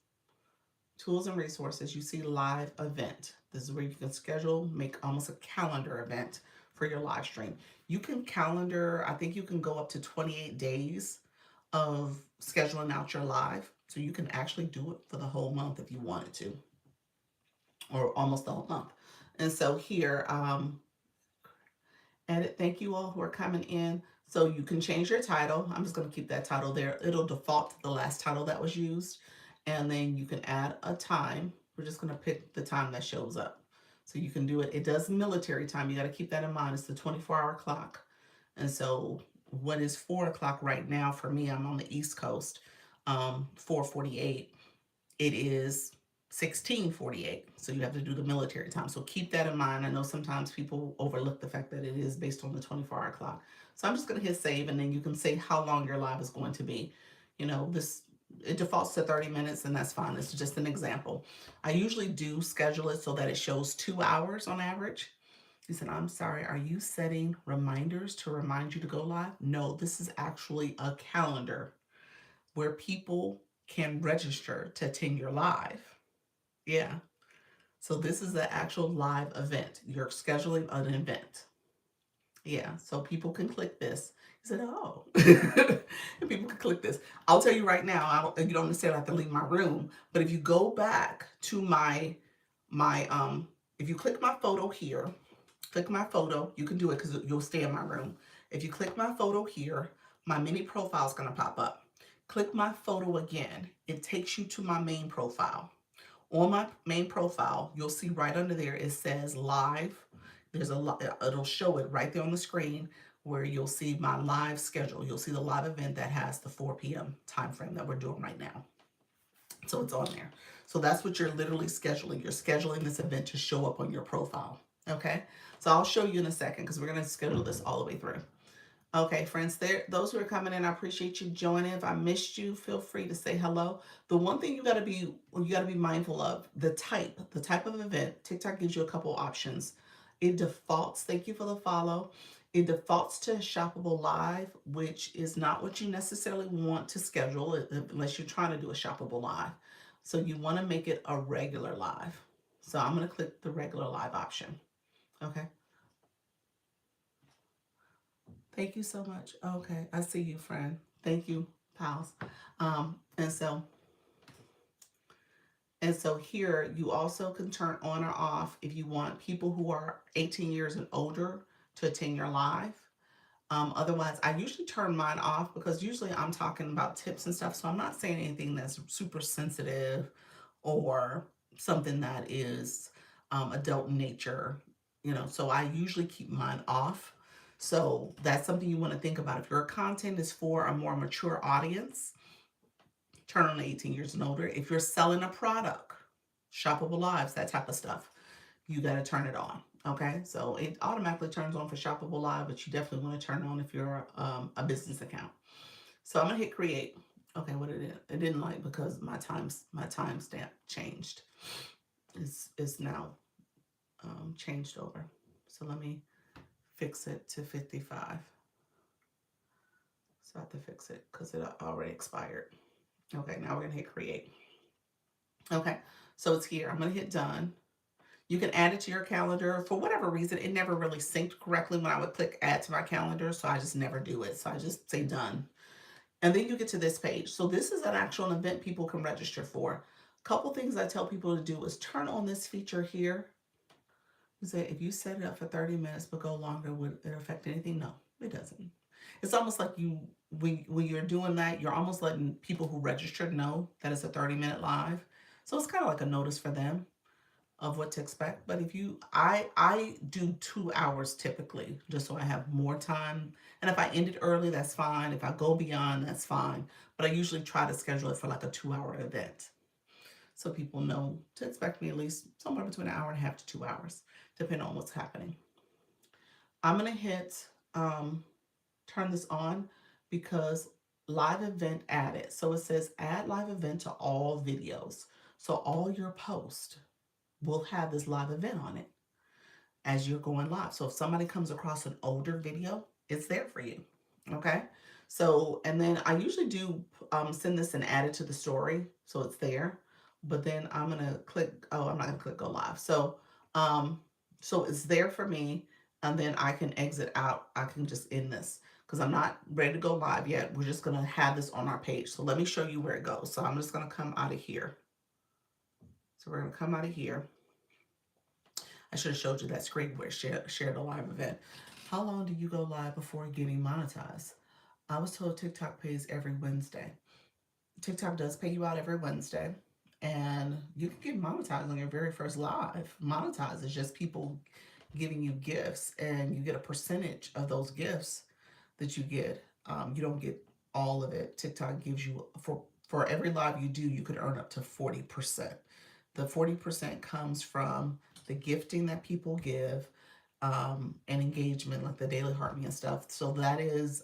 Tools and resources, you see live event. This is where you can schedule, make almost a calendar event for your live stream. You can calendar, I think you can go up to 28 days of scheduling out your live. So you can actually do it for the whole month if you wanted to, or almost the whole month. And so here, edit, thank you all who are coming in. So you can change your title. I'm just going to keep that title there. It'll default to the last title that was used. And then you can add a time. We're just going to pick the time that shows up. So you can do it. It does military time. You got to keep that in mind. It's the 24-hour clock. And so what is 4 o'clock right now for me, I'm on the East Coast, 4:48. It is 16:48. So you have to do the military time. So keep that in mind. I know sometimes people overlook the fact that it is based on the 24-hour clock. So I'm just going to hit save and then you can say how long your live is going to be. You know, it defaults to 30 minutes and that's fine. It's just an example. I usually do schedule it so that it shows 2 hours on average. He said, I'm sorry, are you setting reminders to remind you to go live? No, this is actually a calendar where people can register to attend your live. Yeah. So this is the actual live event. You're scheduling an event. Yeah. So people can click this. He said, oh, and people can click this. I'll tell you right now, you don't necessarily have to leave my room, but if you go back to if you click my photo here, click my photo, you can do it because you'll stay in my room. If you click my photo here, my mini profile is going to pop up. Click my photo again. It takes you to my main profile. On my main profile, you'll see right under there, it says live. It'll show it right there on the screen where you'll see my live schedule. You'll see the live event that has the 4 p.m. time frame that we're doing right now. So it's on there. So that's what you're literally scheduling. You're scheduling this event to show up on your profile. Okay. So I'll show you in a second because we're going to schedule this all the way through. Okay, friends, those who are coming in, I appreciate you joining. If I missed you, feel free to say hello. The one thing you got to be mindful of, the type of event. TikTok gives you a couple options. It defaults, thank you for the follow. It defaults to shoppable live, which is not what you necessarily want to schedule unless you're trying to do a shoppable live. So you want to make it a regular live. So I'm going to click the regular live option. Okay. Thank you so much. Okay, I see you, friend. Thank you. pals. And so here you also can turn on or off if you want people who are 18 years and older to attend your live. Otherwise, I usually turn mine off because usually I'm talking about tips and stuff. So I'm not saying anything that's super sensitive or something that is adult in nature, So I usually keep mine off. So that's something you want to think about. If your content is for a more mature audience, turn on 18 years and older. If you're selling a product, shoppable lives, that type of stuff, you got to turn it on. Okay, so it automatically turns on for shoppable live, but you definitely want to turn on if you're a business account. So I'm gonna hit create. Okay, what it is? It didn't like because my timestamp changed. It's now changed over. So let me fix it to 55. So I have to fix it because it already expired. Okay, now we're gonna hit create. Okay, so it's here. I'm gonna hit done. You can add it to your calendar. For whatever reason, it never really synced correctly when I would click add to my calendar, so I just never do it. So I just say done. And then you get to this page. So this is an actual event people can register for. A couple things I tell people to do is turn on this feature here. You say if you set it up for 30 minutes but go longer, would it affect anything? No, it doesn't. It's almost like when you're doing that, you're almost letting people who registered know that it's a 30-minute live. So it's kind of like a notice for them of what to expect. But if you, I do 2 hours typically, just so I have more time. And if I end it early, that's fine. If I go beyond, that's fine. But I usually try to schedule it for like a 2 hour event, so people know to expect me at least somewhere between an hour and a half to 2 hours, depending on what's happening. I'm gonna hit turn this on because live event added. So it says add live event to all videos. So all your posts will have this live event on it as you're going live. So if somebody comes across an older video, it's there for you. Okay. So, and then I usually do send this and add it to the story so it's there. But then I'm going to click, oh, I'm not going to click go live. Um, so it's there for me. And then I can exit out. I can just end this because I'm not ready to go live yet. We're just going to have this on our page. So let me show you where it goes. So I'm just going to come out of here. So we're going to come out of here. I should have showed you that screen where it shared a live event. How long do you go live before getting monetized? I was told TikTok pays every Wednesday. TikTok does pay you out every Wednesday, and you can get monetized on your very first live. Monetized is just people giving you gifts, and you get a percentage of those gifts that you get. You don't get all of it. TikTok gives you, for every live you do, you could earn up to 40%. The 40% comes from the gifting that people give, and engagement, like the daily heart me and stuff. So that is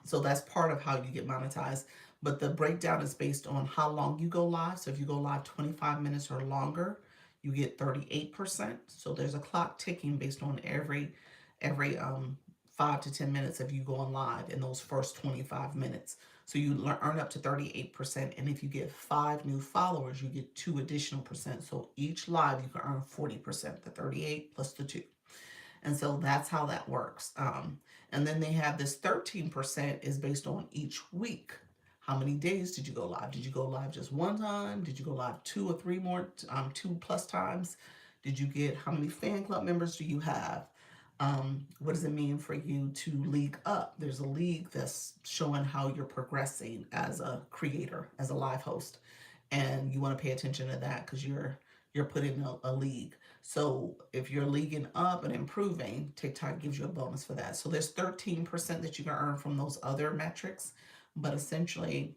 so that's part of how you get monetized. But the breakdown is based on how long you go live. So if you go live 25 minutes or longer, you get 38%. So there's a clock ticking based on every 5 to 10 minutes of you going live in those first 25 minutes. So you earn up to 38%. And if you get 5 new followers, you get 2 additional percent. So each live you can earn 40%, the 38 plus the 2. And so that's how that works. And then they have this 13% is based on each week. How many days did you go live? Did you go live just one time? Did you go live 2 or 3 more, 2+ times? Did you get, how many fan club members do you have? What does it mean for you to league up? There's a league that's showing how you're progressing as a creator, as a live host. And you want to pay attention to that because you're put in a league. So if you're leaguing up and improving, TikTok gives you a bonus for that. So there's 13% that you can earn from those other metrics, but essentially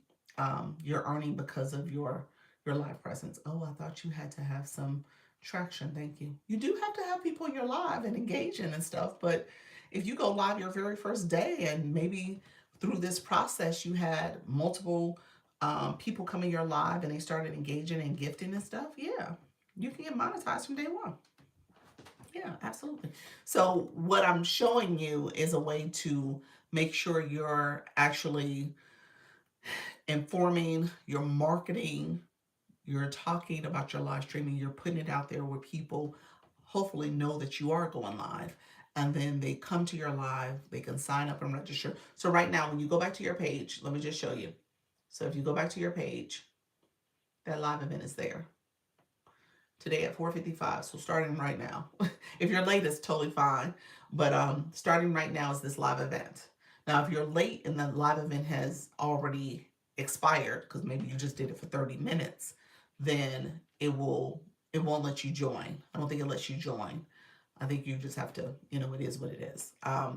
you're earning because of your live presence. Oh, I thought you had to have some traction. Thank you. You do have to have people in your live and engaging and stuff, but if you go live your very first day and maybe through this process you had multiple people come in your live and they started engaging and gifting and stuff, yeah, you can get monetized from day one. Yeah, absolutely. So what I'm showing you is a way to make sure you're actually informing, you're marketing, you're talking about your live streaming, you're putting it out there where people hopefully know that you are going live. and then they come to your live. They can sign up and register. So right now, when you go back to your page, let me just show you. So if you go back to your page, that live event is there today at 4:55. So starting right now. If you're late, it's totally fine. But starting right now is this live event. Now, if you're late and the live event has already expired, because maybe you just did it for 30 minutes, then it won't let you join. I don't think it lets you join. I think you just have to, it is what it is.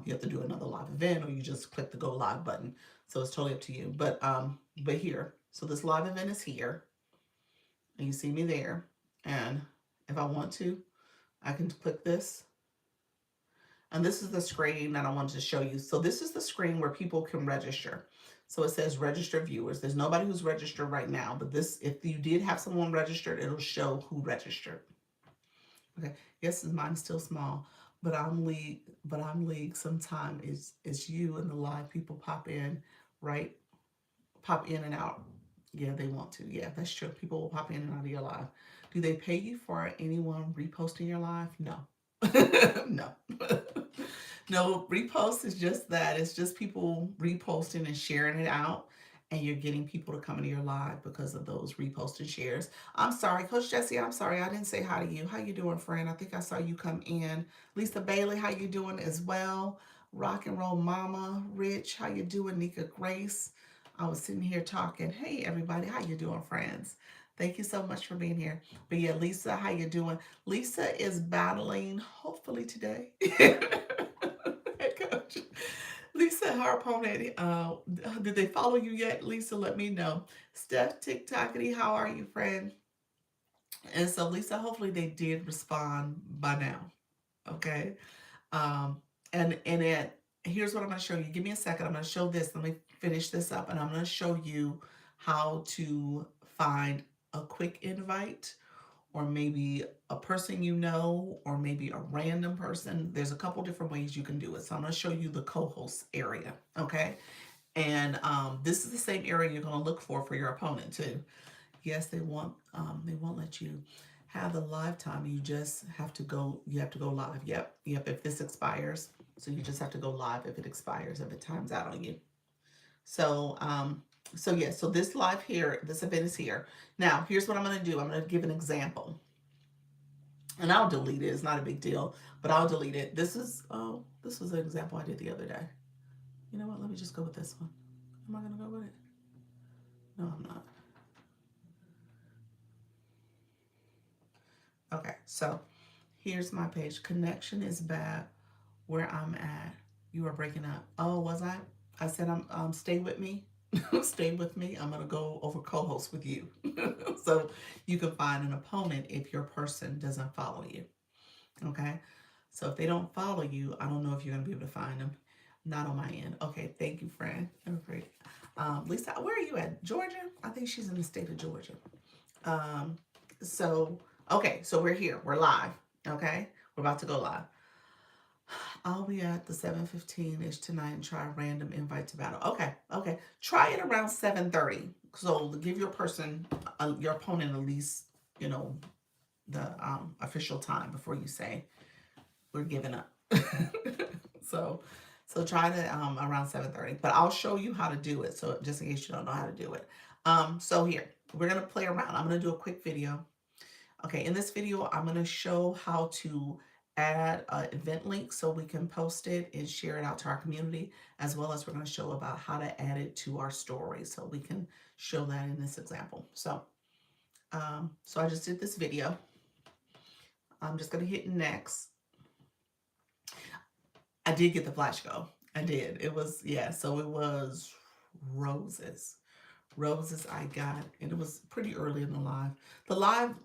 You have to do another live event, or you just click the go live button. So it's totally up to you. But here, so this live event is here, and you see me there. And if I want to, I can click this. And this is the screen that I wanted to show you. So this is the screen where people can register. So it says register viewers. There's nobody who's registered right now, but this, if you did have someone registered, it'll show who registered. Okay. Yes, mine's still small, but I'm league. Sometime it's you and the live people pop in, right? Pop in and out. Yeah, they want to. Yeah, that's true. People will pop in and out of your live. Do they pay you for anyone reposting your live? No. No. No, repost is just that. It's just people reposting and sharing it out. And you're getting people to come into your live because of those reposted shares. I'm sorry, Coach Jesse. I'm sorry, I didn't say hi to you. How you doing, friend? I think I saw you come in. Lisa Bailey, how you doing as well? Rock and Roll Mama, Rich, how you doing? Nika Grace. I was sitting here talking. Hey, everybody, how you doing, friends? Thank you so much for being here. But yeah, Lisa, how you doing? Lisa is battling, hopefully today. Hey, Coach. Lisa, her opponent, did they follow you yet? Lisa, let me know. Steph TikTokity, how are you, friend? And so, Lisa, hopefully they did respond by now. Okay. Um, and here's what I'm going to show you. Give me a second. I'm going to show this. Let me finish this up, and I'm going to show you how to find a quick invite, or maybe a person you know, or maybe a random person. There's a couple different ways you can do it. So I'm going to show you the co-host area. Okay. And this is the same area you're going to look for your opponent too. Yes, they won't let you have the live time. You have to go live. Yep, if this expires. So you just have to go live if it expires, if it times out on you. So so this live here, this event is here. Now, here's what I'm going to do. I'm going to give an example. And I'll delete it. It's not a big deal, but I'll delete it. This was an example I did the other day. You know what? Let me just go with this one. Am I going to go with it? No, I'm not. Okay, so here's my page. Connection is bad where I'm at. You are breaking up. Oh, was I? I said stay with me. Stay with me. I'm gonna go over co-host with you. So you can find an opponent if your person doesn't follow you. Okay. So if they don't follow you, I don't know if you're gonna be able to find them. Not on my end. Okay, thank you, friend. Great. Lisa, where are you at? Georgia? I think she's in the state of Georgia. Um, so okay, so we're here. We're live. Okay, we're about to go live. I'll be at the 7:15 ish tonight and try a random invite to battle. Okay. Try it around 7:30. So give your person, your opponent, at least the official time before you say we're giving up. so try to around 7:30. But I'll show you how to do it. So just in case you don't know how to do it. So here we're gonna play around. I'm gonna do a quick video. Okay, in this video, I'm going to show how to add an event link so we can post it and share it out to our community, as well as we're going to show about how to add it to our story so we can show that in this example. So I just did this video. I'm just going to hit next. I did get the flash go. I did. It was, yeah, so it was roses. Roses I got, and it was pretty early in the live. The live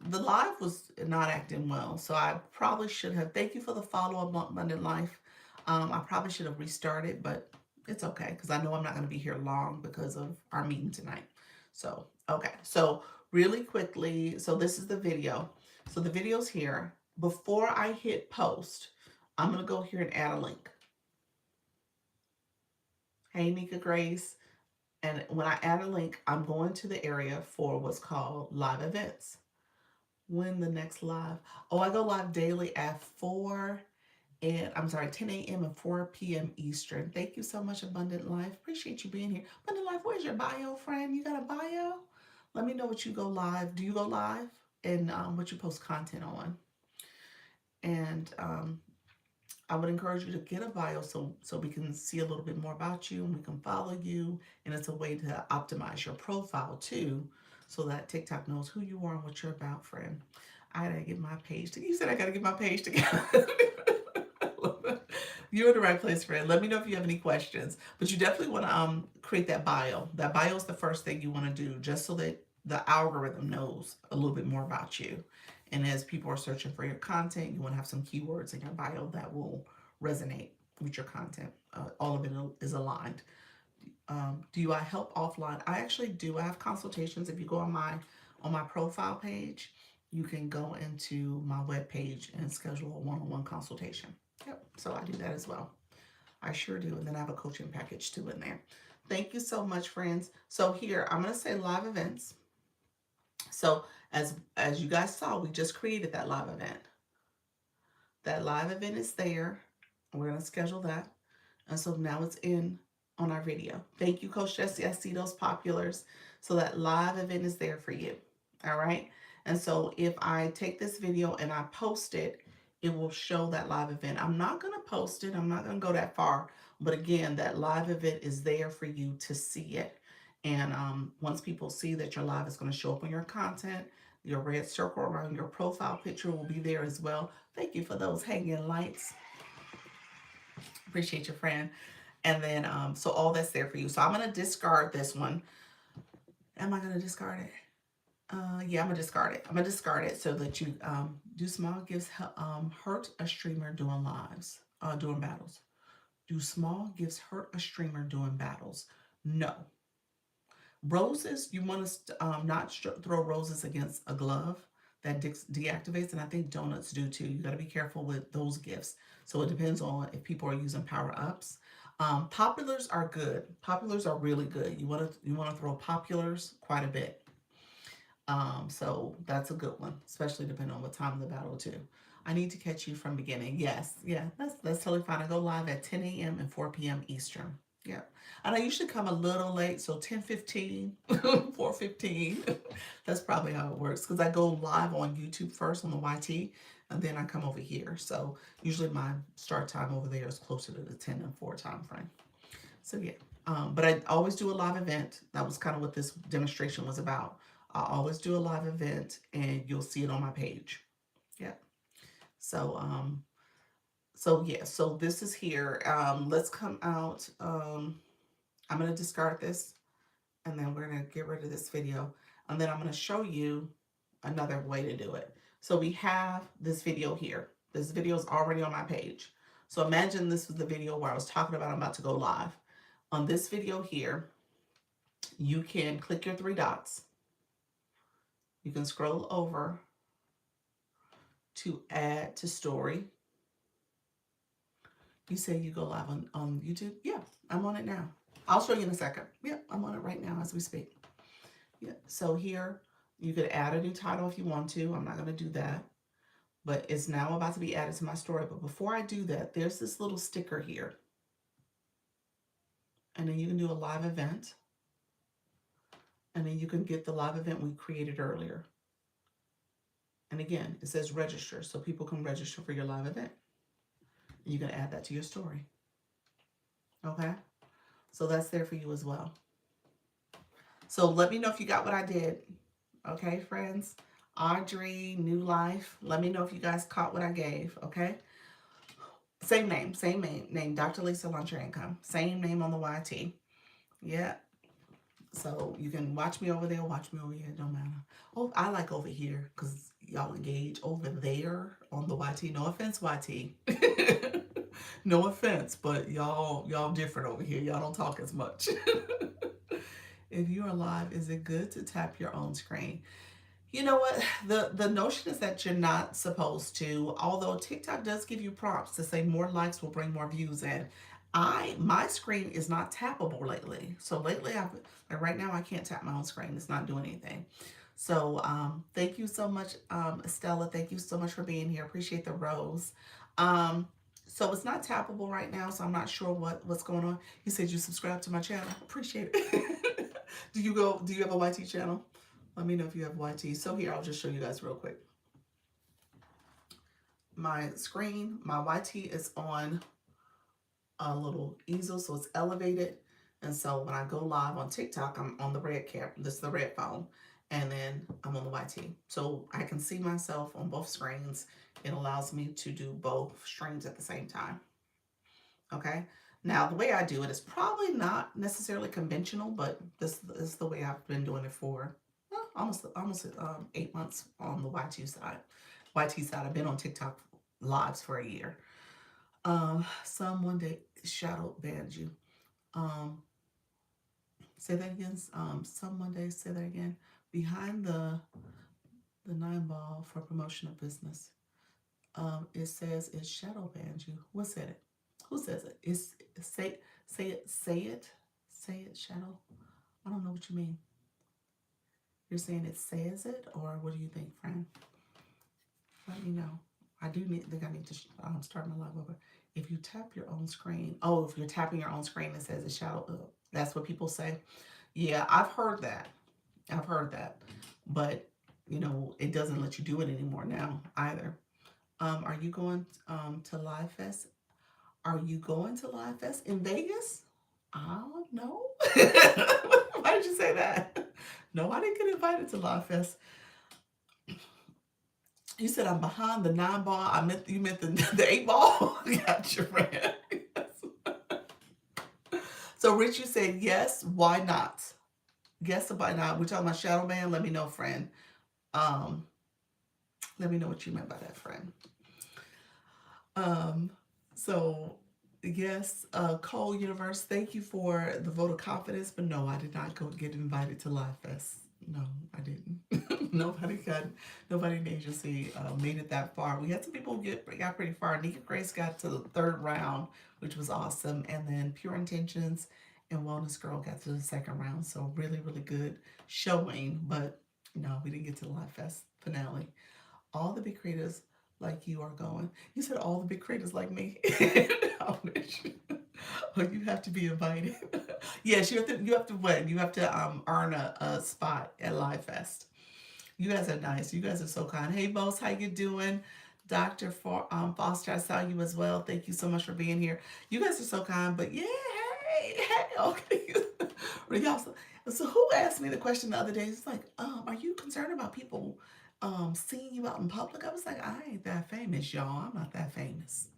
was not acting well, so I probably should have. Thank you for the follow-up, Abundant Life. I probably should have restarted, but it's okay because I know I'm not going to be here long because of our meeting tonight. So okay, so really quickly, so this is the video. So the video's here. Before I hit post, I'm going to go here and add a link. Hey, Nika Grace. And when I add a link, I'm going to the area for what's called live events. When the next live? Oh, I go live daily at 4 and I'm sorry, 10 a.m. and 4 p.m. Eastern. Thank you so much, Abundant Life. Appreciate you being here. Abundant Life, where's your bio, friend? You got a bio? Let me know what you go live. Do you go live? And what you post content on. And I would encourage you to get a bio so we can see a little bit more about you and we can follow you. And it's a way to optimize your profile too, so that TikTok knows who you are and what you're about, friend. I gotta get my page together. You said I gotta get my page together. You're in the right place, friend. Let me know if you have any questions. But you definitely want to create that bio. That bio is the first thing you want to do, just so that the algorithm knows a little bit more about you. And as people are searching for your content, you want to have some keywords in your bio that will resonate with your content. All of it is aligned. Do I help offline? I actually do. I have consultations. If you go on my profile page, you can go into my web page and schedule a one-on-one consultation. Yep. So I do that as well. I sure do. And then I have a coaching package too in there. Thank you so much, friends. So here I'm going to say live events. So as you guys saw, we just created that live event. That live event is there. We're going to schedule that. And so now it's in on our video. Thank you, Coach Jesse. I see those populars. So that live event is there for you. All right. And so if I take this video and I post it, it will show that live event. I'm not going to post it. I'm not going to go that far. But again, that live event is there for you to see it. And once people see that your live is going to show up on your content, your red circle around your profile picture will be there as well. Thank you for those hanging lights. Appreciate your friend. And then, so all that's there for you. So I'm going to discard this one. Am I going to discard it? Yeah, I'm going to discard it. I'm going to discard it so that you, do small gifts hurt a streamer doing lives, doing battles? Do small gifts hurt a streamer doing battles? No. Roses, you want to not throw roses against a glove. That deactivates, and I think donuts do too. You got to be careful with those gifts. So it depends on if people are using power-ups. Populars are good. Populars are really good. You want to throw populars quite a bit. So that's a good one, especially depending on what time of the battle too. I need to catch you from beginning. Yes, yeah, that's totally fine. I go live at 10 a.m. and 4 p.m. Eastern. Yeah. And I usually come a little late, so 10:15, 4:15. That's probably how it works, because I go live on YouTube first on the YT, and then I come over here. So usually my start time over there is closer to the 10 and 4 time frame. So yeah, but I always do a live event. That was kind of what this demonstration was about. I always do a live event, and you'll see it on my page. Yeah. So so yeah, so this is here. Let's come out. I'm gonna discard this, and then we're gonna get rid of this video, and then I'm gonna show you another way to do it. So we have this video here. This video is already on my page. So imagine this was the video where I was talking about I'm about to go live. On this video here, you can click your three dots. You can scroll over to add to story. You say you go live on YouTube? Yeah, I'm on it now. I'll show you in a second. Yeah, I'm on it right now as we speak. Yeah, so here you could add a new title if you want to. I'm not going to do that. But it's now about to be added to my story. But before I do that, there's this little sticker here. And then you can do a live event. And then you can get the live event we created earlier. And again, it says register, so people can register for your live event. And you can add that to your story. Okay? So that's there for you as well. So let me know if you got what I did. Okay, friends? Audrey, New Life. Let me know if you guys caught what I gave, okay? Same name, Dr. Lisa Launch Your Income. Same name on the YT. Yeah. So you can watch me over there, watch me over here, it don't matter. Oh, I like over here because y'all engage over there on the YT. No offense, YT. No offense, but y'all different over here. Y'all don't talk as much. If you're live, is it good to tap your own screen? You know what? The notion is that you're not supposed to, although TikTok does give you prompts to say more likes will bring more views in. My screen is not tappable lately. So lately, like right now, I can't tap my own screen. It's not doing anything. So thank you so much, Estella. Thank you so much for being here. Appreciate the rose. So it's not tappable right now, so I'm not sure what's going on. You said you subscribe to my channel. Appreciate it. Do you have a YT channel? Let me know if you have YT. So here, I'll just show you guys real quick. My screen, my YT is on a little easel, so it's elevated. And so when I go live on TikTok, I'm on the red cap. This is the red phone. And then I'm on the YT. So I can see myself on both screens. It allows me to do both streams at the same time. Okay. Now, the way I do it is probably not necessarily conventional, but this is the way I've been doing it for almost 8 months on the YT side. YT side, I've been on TikTok lives for a year. Some one day shadow banned you. Um, say that again. Some one day say that again. Behind the 9 ball for promotion of business. It says it shadow banned you. What said it? Who says it? It's say it shadow. I don't know what you mean. You're saying it says it, or what do you think, friend? Let me know. I do think I need to start my live over. If you tap your own screen, if you're tapping your own screen, it says it shadow up. That's what people say. Yeah, I've heard that. I've heard that, but it doesn't let you do it anymore now either. Are you going to Live Fest? Are you going to Live Fest in Vegas? I don't know. Why did you say that? No, I didn't get invited to Live Fest. You said I'm behind the 9 ball. You meant the 8 ball. Gotcha, friend. So Rich, you said yes. Why not? Yes, why not? We're talking about shadow ban. Let me know, friend. Um, Let me know what you meant by that, friend. Um, so yes, Cole Universe, thank you for the vote of confidence, but no, I did not go get invited to Live Fest. No, I didn't. Nobody in agency made it that far. We had some people got pretty far. Nika Grace got to the 3rd round, which was awesome, and then Pure Intentions and Wellness Girl got to the 2nd round. So really, really good showing, but no, we didn't get to the Live Fest finale. All the big creators like you are going. You said all the big creators like me. Oh, you have to be invited. Yes, you have to win. You have to earn a spot at Live Fest. You guys are nice. You guys are so kind. Hey, Boss, how you doing? Dr. Foster, I saw you as well. Thank you so much for being here. You guys are so kind. But yeah, hey, okay. Y'all, so who asked me the question the other day? It's like, are you concerned about people seeing you out in public? I was like, I ain't that famous, y'all. I'm not that famous.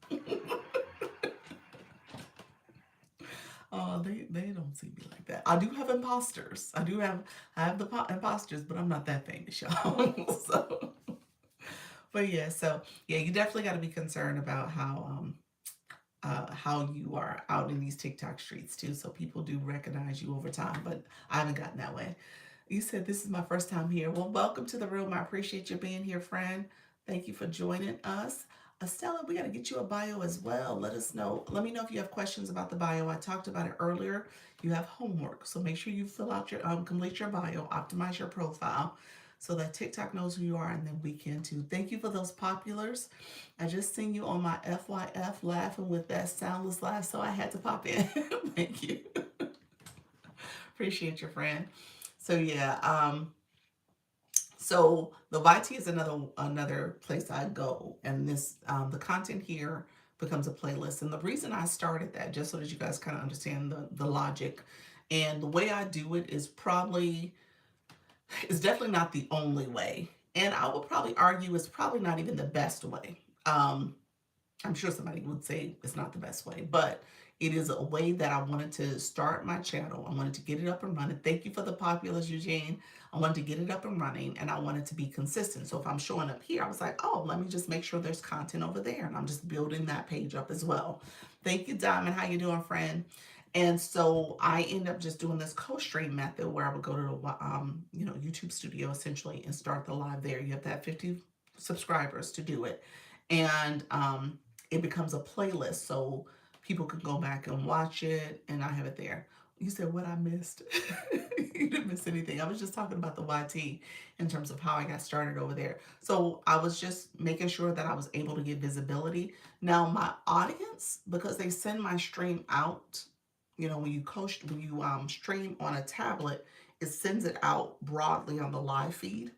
They don't see me like that. I do have imposters. I have the imposters, but I'm not that famous, y'all. So, but yeah, you definitely got to be concerned about how you are out in these TikTok streets too. So people do recognize you over time, but I haven't gotten that way. You said this is my first time here. Well, welcome to the room. I appreciate you being here, friend. Thank you for joining us. Estella, we got to get you a bio as well. Let us know. Let me know if you have questions about the bio. I talked about it earlier. You have homework, so make sure you fill out your complete your bio, optimize your profile, so that TikTok knows who you are, and then we can too. Thank you for those populars. I just seen you on my FYF laughing with that soundless laugh, so I had to pop in. Thank you. Appreciate your friend. So yeah, so the YT is another place I go, and this the content here becomes a playlist. And the reason I started that, just so that you guys kind of understand the logic, and the way I do it is definitely not the only way, and I will probably argue it's probably not even the best way. I'm sure somebody would say it's not the best way, but it is a way that I wanted to start my channel. I wanted to get it up and running. Thank you for the populars, Eugene. I wanted to get it up and running, and I wanted to be consistent. So if I'm showing up here, I was like, oh, let me just make sure there's content over there, and I'm just building that page up as well. Thank you, Diamond. How you doing, friend? And so I end up just doing this co-stream method where I would go to the YouTube studio essentially and start the live there. You have to have 50 subscribers to do it, and it becomes a playlist, so people can go back and watch it, and I have it there. You said what I missed. You didn't miss anything. I was just talking about the YT in terms of how I got started over there. So I was just making sure that I was able to get visibility. Now my audience, because they send my stream out, when you stream on a tablet, it sends it out broadly on the live feed.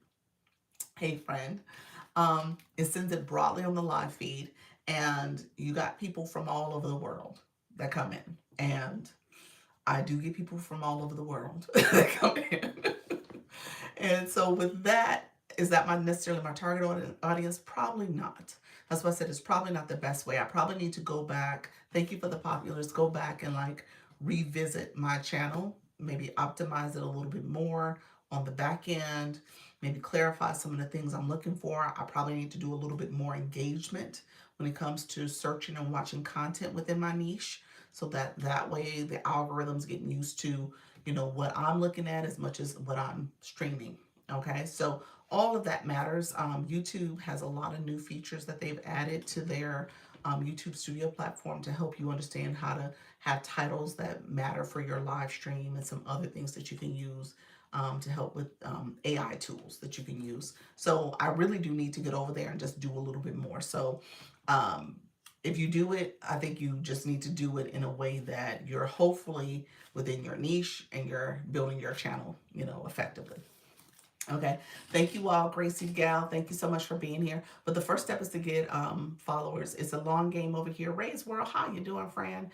Hey friend, it sends it broadly on the live feed, and you got people from all over the world that come in, and I do get people from all over the world that come in. And so with that, is that necessarily my target audience? Probably not. That's why I said it's probably not the best way. I probably need to go back. Thank you for the populars. Go back and like revisit my channel, maybe optimize it a little bit more on the back end, maybe clarify some of the things I'm looking for. I probably need to do a little bit more engagement when it comes to searching and watching content within my niche, so that way the algorithms getting used to what I'm looking at as much as what I'm streaming. Okay, so all of that matters. YouTube has a lot of new features that they've added to their YouTube Studio platform to help you understand how to have titles that matter for your live stream, and some other things that you can use to help with AI tools that you can use. So I really do need to get over there and just do a little bit more. So um, if you do it, I think you just need to do it in a way that you're hopefully within your niche and you're building your channel, effectively. Okay. Thank you all, Gracie Gal. Thank you so much for being here. But the first step is to get followers. It's a long game over here. Ray's World, how you doing, friend?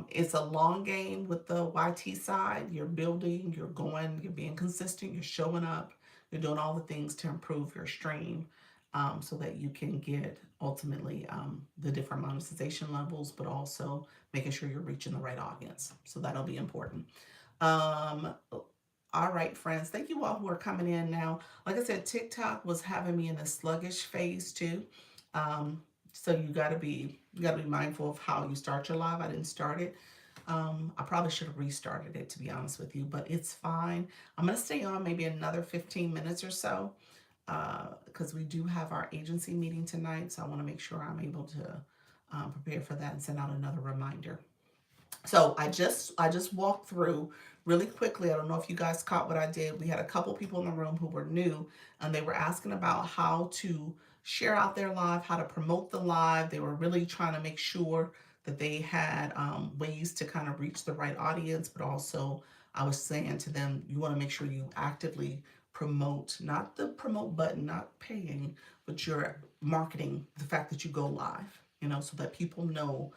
It's a long game with the YT side. You're building, you're going, you're being consistent, you're showing up, you're doing all the things to improve your stream, so that you can get ultimately the different monetization levels, but also making sure you're reaching the right audience. So that'll be important. Um, all right, friends. Thank you all who are coming in now. Like I said, TikTok was having me in a sluggish phase too. Um, so you gotta be mindful of how you start your live. I didn't start it. I probably should have restarted it, to be honest with you, but it's fine. I'm gonna stay on maybe another 15 minutes or so, because we do have our agency meeting tonight. So I want to make sure I'm able to prepare for that and send out another reminder. So I just walked through really quickly. I don't know if you guys caught what I did. We had a couple people in the room who were new, and they were asking about how to share out their live, how to promote the live. They were really trying to make sure that they had ways to kind of reach the right audience, but also I was saying to them, you want to make sure you actively promote, not the promote button, not paying, but you're marketing the fact that you go live, so that people know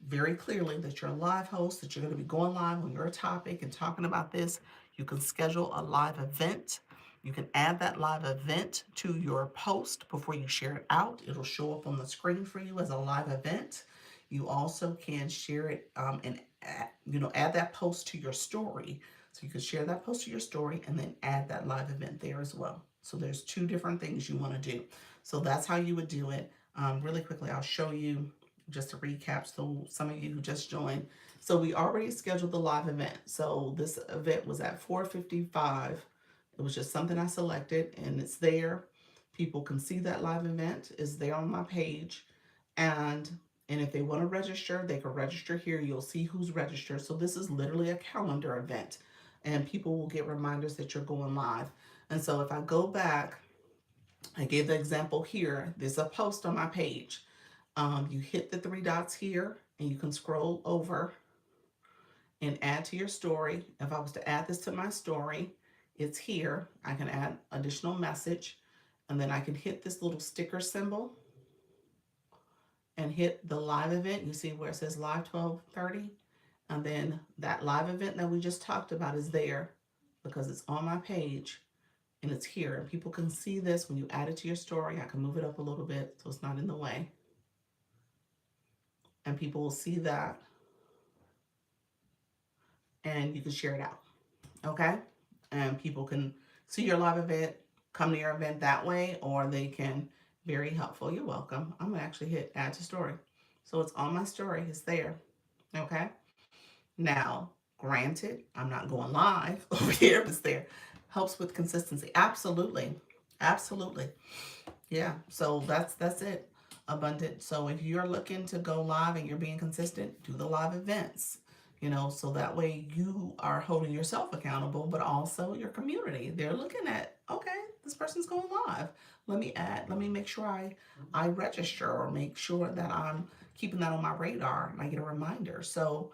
very clearly that you're a live host, that you're going to be going live on your topic and talking about this. You can schedule a live event. You can add that live event to your post before you share it out. It'll show up on the screen for you as a live event. You also can share it and add that post to your story. So you can share that post to your story and then add that live event there as well. So there's two different things you want to do. So that's how you would do it. Really quickly, I'll show you just to recap, so some of you who just joined. So we already scheduled the live event. So this event was at 4:55. It was just something I selected, and it's there. People can see that live event is there on my page, and if they want to register, they can register here. You'll see who's registered. So this is literally a calendar event, and people will get reminders that you're going live. And so if I go back, I gave the example here. There's a post on my page. You hit the three dots here and you can scroll over and add to your story. If I was to add this to my story, it's here. I can add additional message, and then I can hit this little sticker symbol and hit the live event. You see where it says live 12:30, and then that live event that we just talked about is there because it's on my page and it's here. And people can see this when you add it to your story. I can move it up a little bit so it's not in the way, and people will see that, and you can share it out. Okay? And people can see your live event, come to your event that way, or they can, very helpful. You're welcome. I'm gonna actually hit add to story. So it's on my story, it's there. Okay? Now, granted, I'm not going live over here, but it's there. Helps with consistency. Absolutely. Absolutely. Yeah. So that's it. Abundant. So if you're looking to go live and you're being consistent, do the live events. so that way you are holding yourself accountable, but also your community. They're looking at, okay, this person's going live. Let me make sure I register, or make sure that I'm keeping that on my radar and I get a reminder. So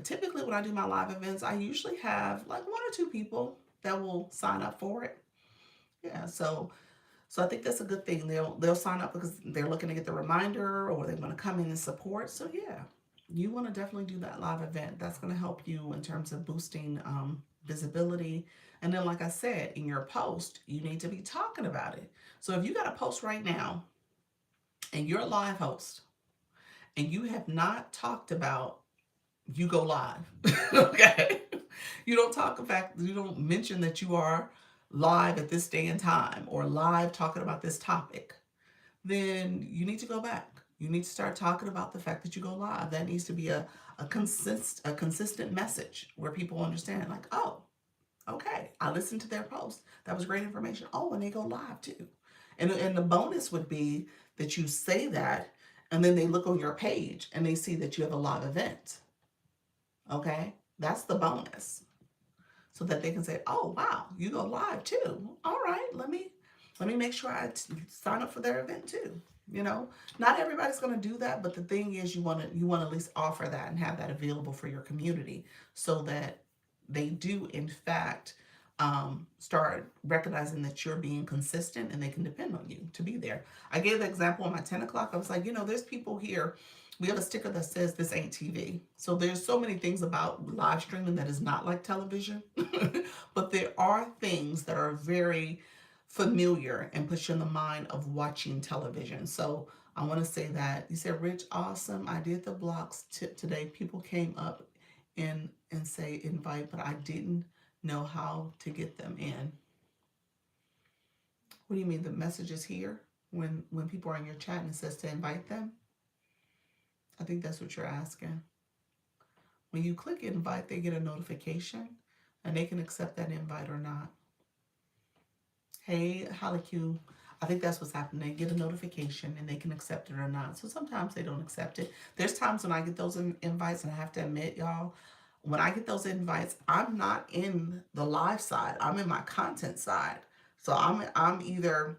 typically when I do my live events, I usually have like one or two people that will sign up for it. Yeah, so I think that's a good thing. They'll sign up because they're looking to get the reminder, or they want to come in and support. So yeah, you want to definitely do that live event. That's going to help you in terms of boosting visibility. And then, like I said, in your post, you need to be talking about it. So if you got a post right now and you're a live host and you have not talked about you go live, okay? You don't mention that you are live at this day and time, or live talking about this topic, then you need to go back. You need to start talking about the fact that you go live. That needs to be a consistent message where people understand, like, oh, okay, I listened to their post. That was great information. Oh, and they go live too. And the bonus would be that you say that, and then they look on your page and they see that you have a live event. Okay? That's the bonus. So that they can say, "Oh, wow, you go live too. All right, let me make sure I sign up for their event too." Not everybody's going to do that, but the thing is, you want to at least offer that and have that available for your community, so that they do in fact start recognizing that you're being consistent and they can depend on you to be there. I gave the example on my 10 o'clock. I was like, there's people here. We have a sticker that says this ain't TV. So there's so many things about live streaming that is not like television, but there are things that are very familiar and put you in the mind of watching television. So I want to say that you said, Rich, awesome. I did the blocks tip today. People came up and say invite, but I didn't know how to get them in. What do you mean, the messages here when people are in your chat and it says to invite them? I think that's what you're asking. When you click invite, they get a notification and they can accept that invite or not. Hey, Haliku, I think that's what's happening. They get a notification and they can accept it or not. So sometimes they don't accept it. There's times when I get those invites, and I have to admit, y'all, when I get those invites, I'm not in the live side. I'm in my content side. So I'm either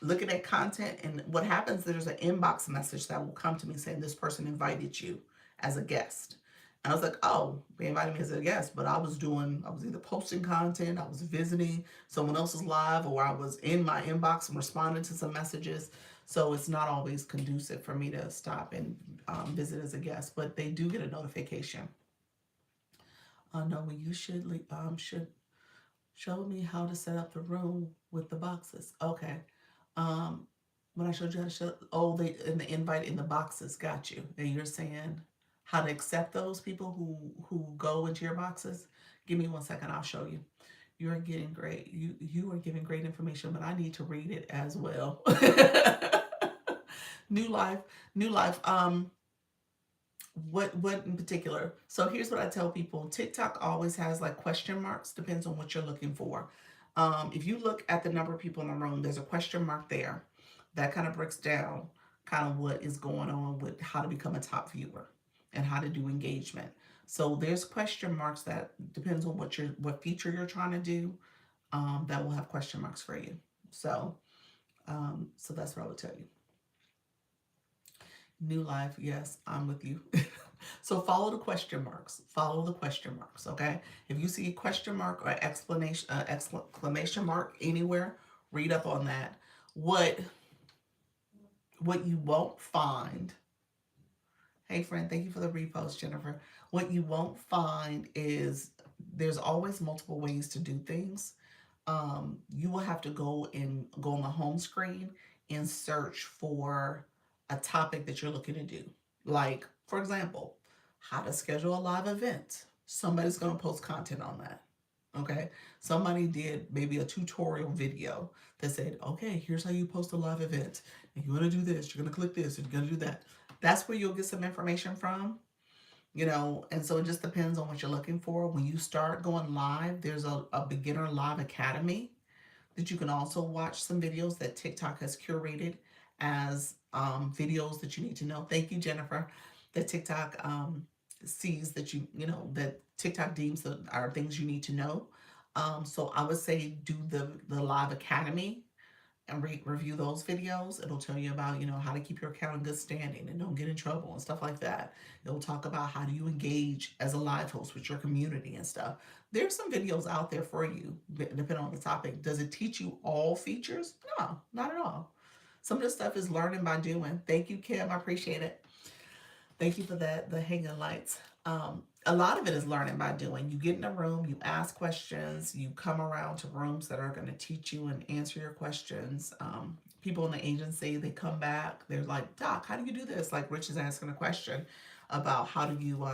looking at content, and what happens, there's an inbox message that will come to me saying this person invited you as a guest. And I was like, oh, they invited me as a guest, but I was either posting content, I was visiting someone else's live, or I was in my inbox and responding to some messages. So it's not always conducive for me to stop and visit as a guest, but they do get a notification. No, well, you should show me how to set up the room with the boxes. Okay. Um, when I showed you how to they in the invite in the boxes, got you. And you're saying how to accept those people who go into your boxes. Give me 1 second, I'll show you. You're getting great. You are giving great information, but I need to read it as well. New life, new life. What in particular? So here's what I tell people. TikTok always has like question marks, depends on what you're looking for. If you look at the number of people in the room, there's a question mark there that kind of breaks down kind of what is going on with how to become a top viewer and how to do engagement. So there's question marks that depends on what feature you're trying to do, that will have question marks for you. So that's what I would tell you. New life, yes, I'm with you. So follow the question marks. Follow the question marks, okay? If you see a question mark or exclamation mark anywhere, read up on that. What you won't find. Hey friend, thank you for the repost, Jennifer. What you won't find is there's always multiple ways to do things. You will have to go on the home screen and search for a topic that you're looking to do. Like, for example, how to schedule a live event. Somebody's going to post content on that. Okay. Somebody did maybe a tutorial video that said, okay, here's how you post a live event. If you want to do this, you're going to click this, and you're going to do that. That's where you'll get some information from. And so it just depends on what you're looking for. When you start going live, there's a beginner live academy that you can also watch some videos that TikTok has curated as videos that you need to know. Thank you, Jennifer. That TikTok sees that that TikTok deems that are things you need to know. So I would say do the Live Academy and review those videos. It'll tell you about, how to keep your account in good standing and don't get in trouble and stuff like that. It'll talk about how do you engage as a live host with your community and stuff. There's some videos out there for you, depending on the topic. Does it teach you all features? No, not at all. Some of this stuff is learning by doing. Thank you, Kim. I appreciate it. Thank you for that, the hanging lights. A lot of it is learning by doing. You get in a room, you ask questions, you come around to rooms that are going to teach you and answer your questions. People in the agency, they come back, they're like, Doc, how do you do this? Like Rich is asking a question about how do you,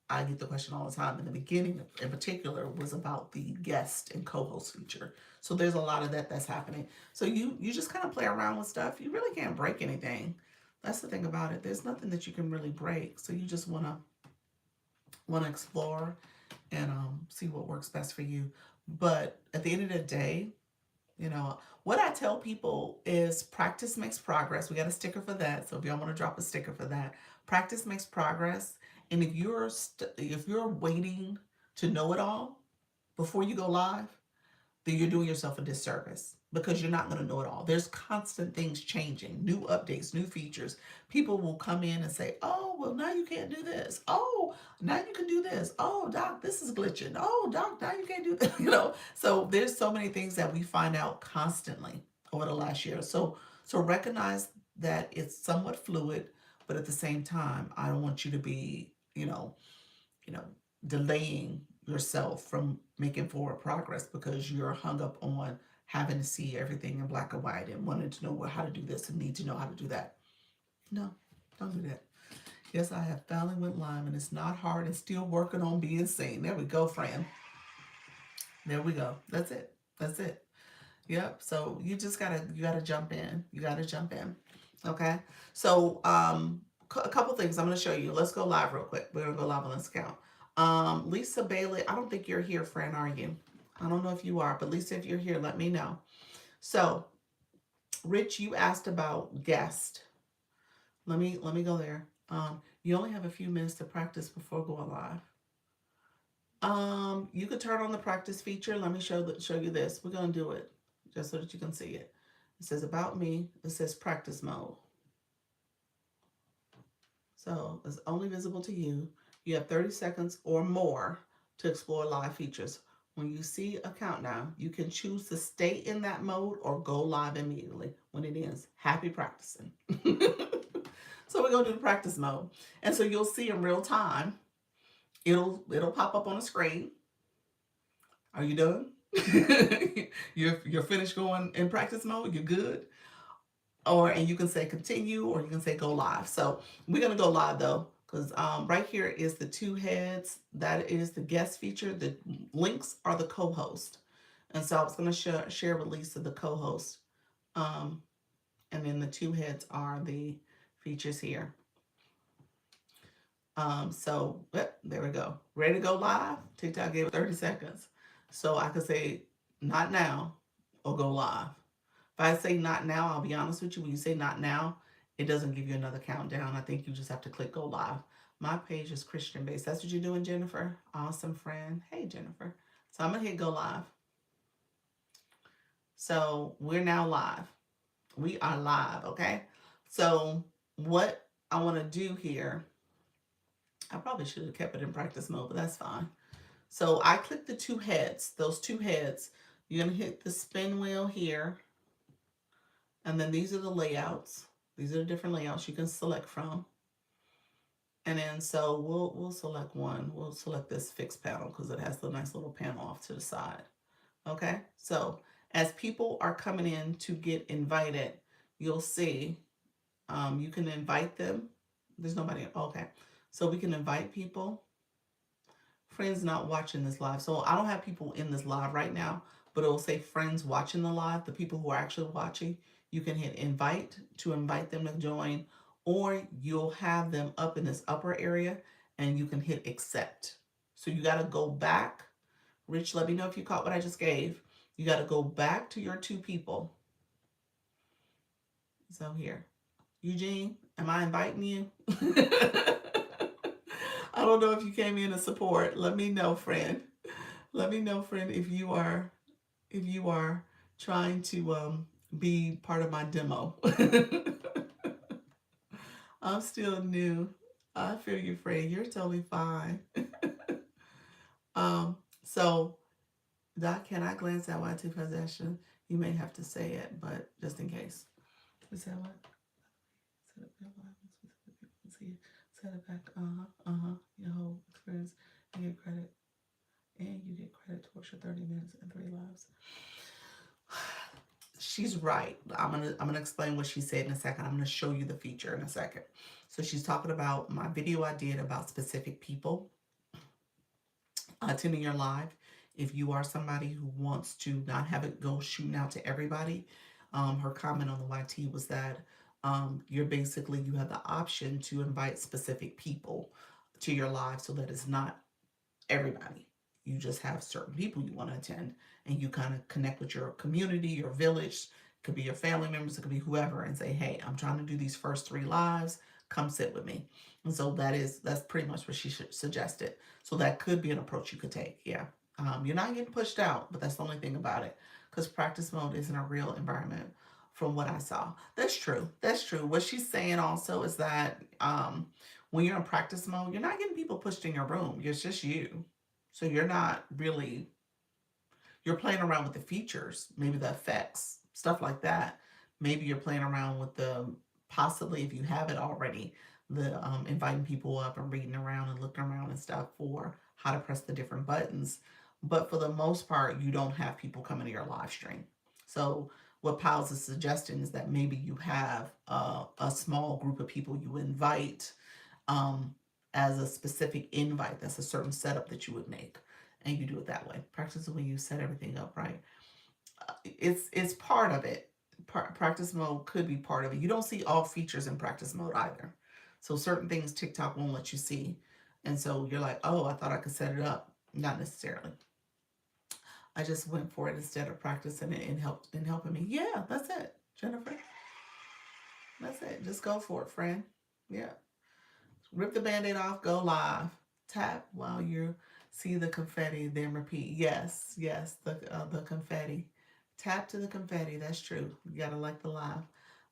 I get the question all the time. In the beginning, in particular, was about the guest and co-host feature. So there's a lot of that that's happening. So you just kind of play around with stuff. You really can't break anything. That's the thing about it. There's nothing that you can really break. So you just wanna explore and see what works best for you. But at the end of the day, what I tell people is practice makes progress. We got a sticker for that. So if y'all want to drop a sticker for that, practice makes progress. And if you're waiting to know it all before you go live, then you're doing yourself a disservice because you're not going to know it all. There's constant things changing, new updates, new features. People will come in and say, oh, well, now you can't do this. Oh, now you can do this. Oh, Doc, this is glitching. Oh, Doc, now you can't do that. So there's so many things that we find out constantly over the last year. So recognize that it's somewhat fluid, but at the same time, I don't want you to be, you know, delaying yourself from making forward progress because you're hung up on having to see everything in black and white and wanting to know how to do this and need to know how to do that. No, don't do that. Yes, I have fallen with Lyme and it's not hard and still working on being seen. There we go, friend. There we go. That's it. That's it. Yep. So you gotta jump in. You gotta jump in. Okay. So a couple things I'm gonna show you. Let's go live real quick. We're gonna go live on this account. Lisa Bailey, I don't think you're here, friend, are you? I don't know if you are, but Lisa, if you're here, let me know. So, Rich, you asked about guest. Let me go there. You only have a few minutes to practice before going live. You could turn on the practice feature. Let me show you this. We're gonna do it just so that you can see it. It says about me. It says practice mode. So it's only visible to you. You have 30 seconds or more to explore live features. When you see a countdown, you can choose to stay in that mode or go live immediately when it ends. Happy practicing. So we're gonna do the practice mode. And so you'll see in real time, it'll pop up on the screen. Are you done? You're finished going in practice mode, you're good. And you can say continue or you can say go live. So we're gonna go live though, because right here is the two heads. That is the guest feature. The links are the co-host. And so I was gonna share with Lisa the co-host. And then the two heads are the features here. There we go. Ready to go live? TikTok gave it 30 seconds. So I could say not now or go live. If I say not now, I'll be honest with you, when you say not now, it doesn't give you another countdown. I think you just have to click go live. My page is Christian based. That's what you're doing, Jennifer? Awesome, friend. Hey, Jennifer. So I'm going to hit go live. So we're now live. We are live, okay? So what I want to do here, I probably should have kept it in practice mode, but that's fine. So I click the two heads, those two heads. You're going to hit the spin wheel here. And then these are the layouts. These are the different layouts you can select from. And then so we'll select one. We'll select this fixed panel because it has the nice little panel off to the side. Okay, so as people are coming in to get invited, you'll see you can invite them. There's nobody. Okay, so we can invite people. Friends not watching this live. So I don't have people in this live right now, but it will say friends watching the live, the people who are actually watching. You can hit invite to invite them to join, or you'll have them up in this upper area and you can hit accept. So you got to go back. Rich, let me know if you caught what I just gave. You got to go back to your two people. So here, Eugene, am I inviting you? I don't know if you came in to support. Let me know, friend. Let me know, friend, if you are trying to be part of my demo. I'm still new. I feel you, friend. You're totally fine. So Doc, can I glance at YT possession? You may have to say it, but just in case. Is that what? Set up your live so people can see it. Set it back. Your whole experience. You get credit, and you get credit towards your 30 minutes and 3 lives. She's right. I'm gonna explain what she said in a second. I'm gonna show you the feature in a second. So she's talking about my video I did about specific people attending your live. If you are somebody who wants to not have it go shooting out to everybody, her comment on the YT was that you're basically you have the option to invite specific people to your live so that it's not everybody. You just have certain people you want to attend, and you kind of connect with your community, your village. It could be your family members, it could be whoever, and say, "Hey, I'm trying to do these first 3 lives. Come sit with me." And so that's pretty much what she suggested. So that could be an approach you could take. Yeah, you're not getting pushed out, but that's the only thing about it, because practice mode isn't a real environment. From what I saw, that's true. That's true. What she's saying also is that when you're in practice mode, you're not getting people pushed in your room. It's just you. So you're not really, you're playing around with the features, maybe the effects, stuff like that. Maybe you're playing around with the, possibly if you have it already, the inviting people up and reading around and looking around and stuff for how to press the different buttons. But for the most part, you don't have people coming to your live stream. So what Piles is suggesting is that maybe you have a small group of people you invite um, as a specific invite. That's a certain setup that you would make, and you do it that way. Practice when you set everything up right. It's part of it. Practice mode could be part of it. You don't see all features in practice mode either. So certain things TikTok won't let you see, and so you're like, oh, I thought I could set it up. Not necessarily. I just went for it instead of practicing it and helping me. Yeah, that's it, Jennifer. That's it. Just go for it, friend. Yeah. Rip the band-aid off, go live. Tap while you see the confetti, then repeat. Yes, yes, the confetti. Tap to the confetti. That's true. You gotta like the live.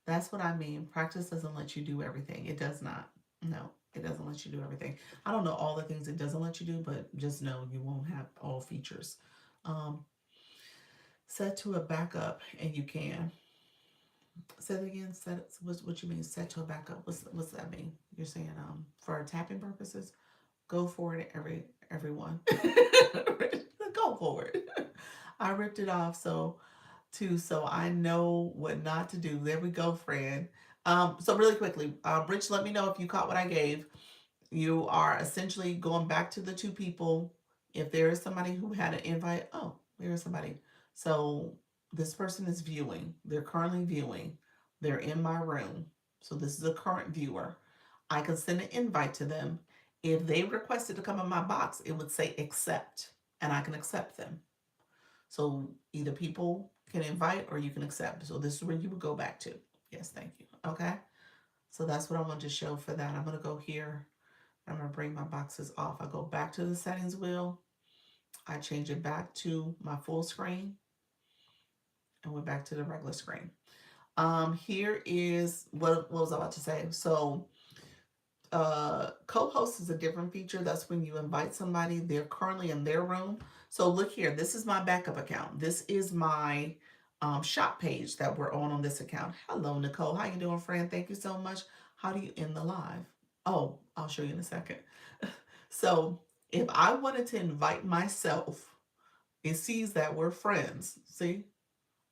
That's what I mean. Practice doesn't let you do everything. It does not. No, it doesn't let you do everything. I don't know all the things it doesn't let you do, but just know you won't have all features. Um, Set to a backup, and you can. Say it again. Set what you mean? Set to a backup. What's that mean? You're saying for tapping purposes. Go for it, everyone. Go for it. I ripped it off so I know what not to do. There we go, friend. So really quickly, Rich, let me know if you caught what I gave. You are essentially going back to the 2 people. If there is somebody who had an invite, oh, there is somebody. So this person is viewing. They're currently viewing. They're in my room. So this is a current viewer. I can send an invite to them. If they requested to come in my box, it would say accept, and I can accept them. So either people can invite or you can accept. So this is where you would go back to. Yes, thank you. Okay. So that's what I want to show for that. I'm going to go here. I'm going to bring my boxes off. I go back to the settings wheel. I change it back to my full screen, and we're back to the regular screen. Here is what was I about to say? So co-host is a different feature. That's when you invite somebody, they're currently in their room. So look here, this is my backup account. This is my shop page that we're on this account. Hello, Nicole. How you doing, friend? Thank you so much. How do you end the live? Oh, I'll show you in a second. So if I wanted to invite myself, it sees that we're friends. See,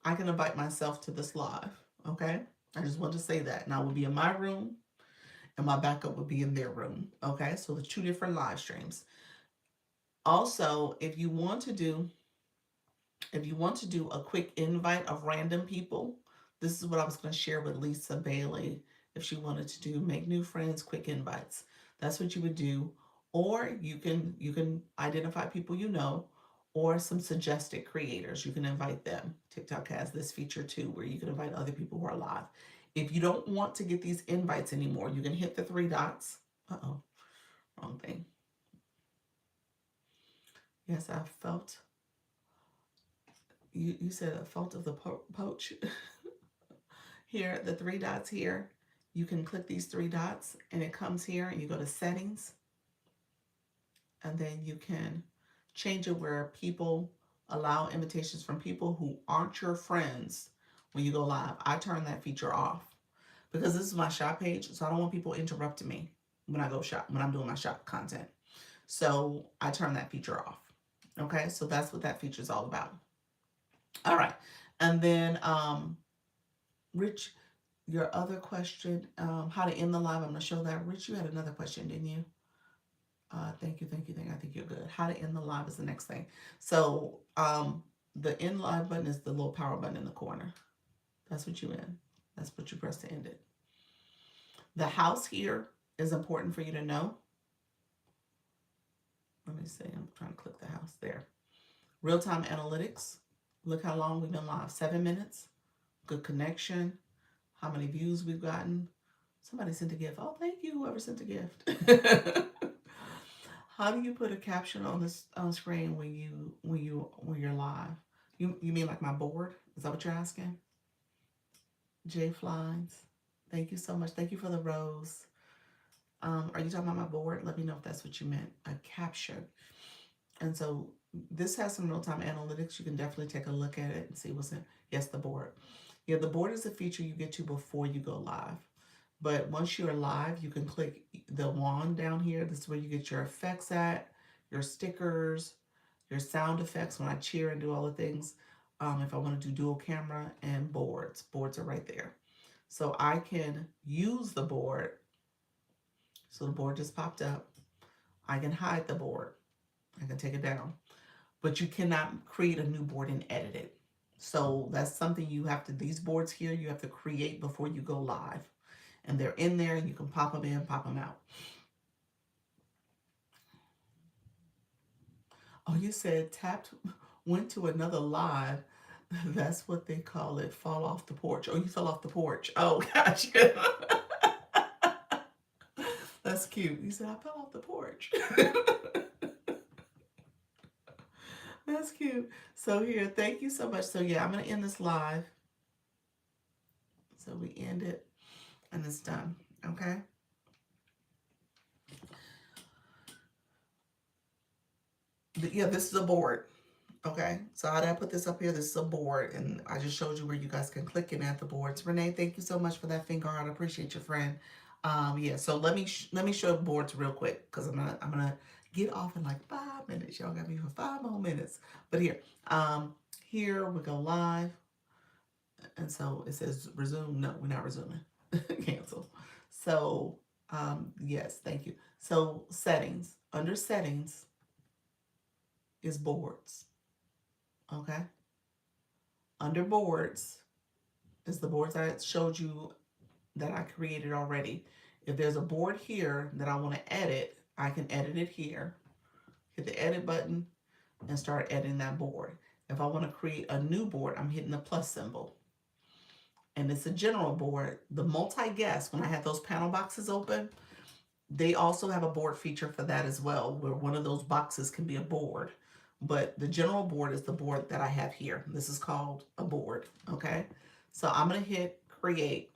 I can invite myself to this live. Okay. I just want to say that. And I will be in my room, and my backup would be in their room. Okay, so the 2 different live streams. Also, if you want to do a quick invite of random people, this is what I was going to share with Lisa Bailey. If she wanted to do make new friends, quick invites, that's what you would do. Or you can identify people you know, or some suggested creators. You can invite them. TikTok has this feature too, where you can invite other people who are live. If you don't want to get these invites anymore, you can hit the 3 dots. Uh-oh, wrong thing. Yes, I felt, you said a felt of the poach. Here, the three dots here, you can click these three dots and it comes here and you go to settings, and then you can change it where people allow invitations from people who aren't your friends when you go live. I turn that feature off because this is my shop page, so I don't want people interrupting me when I go shop, when I'm doing my shop content. So I turn that feature off. Okay, so that's what that feature is all about. All right, and then Rich, your other question, how to end the live. I'm gonna show that. Rich, you had another question, didn't you? Thank you, thank you, thank you. I think you're good. How to end the live is the next thing. So the end live button is the little power button in the corner. That's what you end. That's what you press to end it. The house here is important for you to know. Let me see. I'm trying to click the house there. Real-time analytics. Look how long we've been live. 7 minutes. Good connection. How many views we've gotten. Somebody sent a gift. Oh, thank you, whoever sent a gift. How do you put a caption on this on screen when you're live? You mean like my board? Is that what you're asking? J Flies. Thank you so much. Thank you for the rose. Are you talking about my board? Let me know if that's what you meant. A caption. And so this has some real-time analytics. You can definitely take a look at it and see what's in. Yes, the board. Yeah, the board is a feature you get to before you go live. But once you're live, you can click the wand down here. This is where you get your effects at, your stickers, your sound effects when I cheer and do all the things. If I want to do dual camera, and boards. Boards are right there. So I can use the board. So the board just popped up. I can hide the board. I can take it down. But you cannot create a new board and edit it. So that's something you have to, these boards here, you have to create before you go live. And they're in there, and you can pop them in, pop them out. Oh, you said tapped, went to another live. That's what they call it, fall off the porch. Oh, you fell off the porch. Oh, gotcha. That's cute. You said, I fell off the porch. That's cute. So here, thank you so much. So yeah, I'm going to end this live. So we end it and it's done. Okay. Yeah, this is a board. Okay, so how did I put this up here? This is a board, and I just showed you where you guys can click in at the boards. Renee, thank you so much for that finger art. I appreciate your friend. Yeah, so let me show boards real quick because I'm gonna get off in like 5 minutes. Y'all got me for 5 more minutes. But here we go live, and so it says resume. No, we're not resuming. Cancel. So yes, thank you. So settings, under settings is boards. Okay. Under boards is the boards I showed you that I created already. If there's a board here that I want to edit, I can edit it here. Hit the edit button and start editing that board. If I want to create a new board, I'm hitting the plus symbol. And it's a general board. The multi-guest, when I had those panel boxes open, they also have a board feature for that as well, where one of those boxes can be a board. But the general board is the board that I have here. This is called a board, okay? So I'm gonna hit create.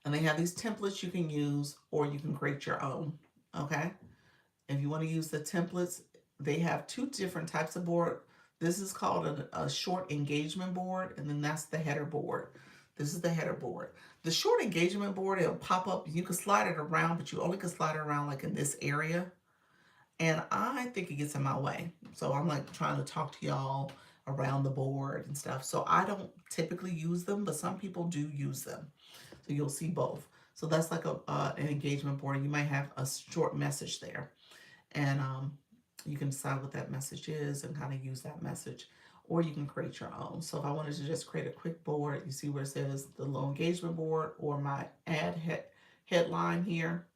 And they have these templates you can use, or you can create your own, okay? If you wanna use the templates, they have two different types of board. This is called a short engagement board, and then that's the header board. This is the header board. The short engagement board, it'll pop up. You can slide it around, but you only can slide it around like in this area. And I think it gets in my way. So I'm like trying to talk to y'all around the board and stuff. So I don't typically use them, but some people do use them. So you'll see both. So that's like an engagement board. You might have a short message there. And you can decide what that message is and kind of use that message. Or you can create your own. So if I wanted to just create a quick board, you see where it says the low engagement board or my headline here.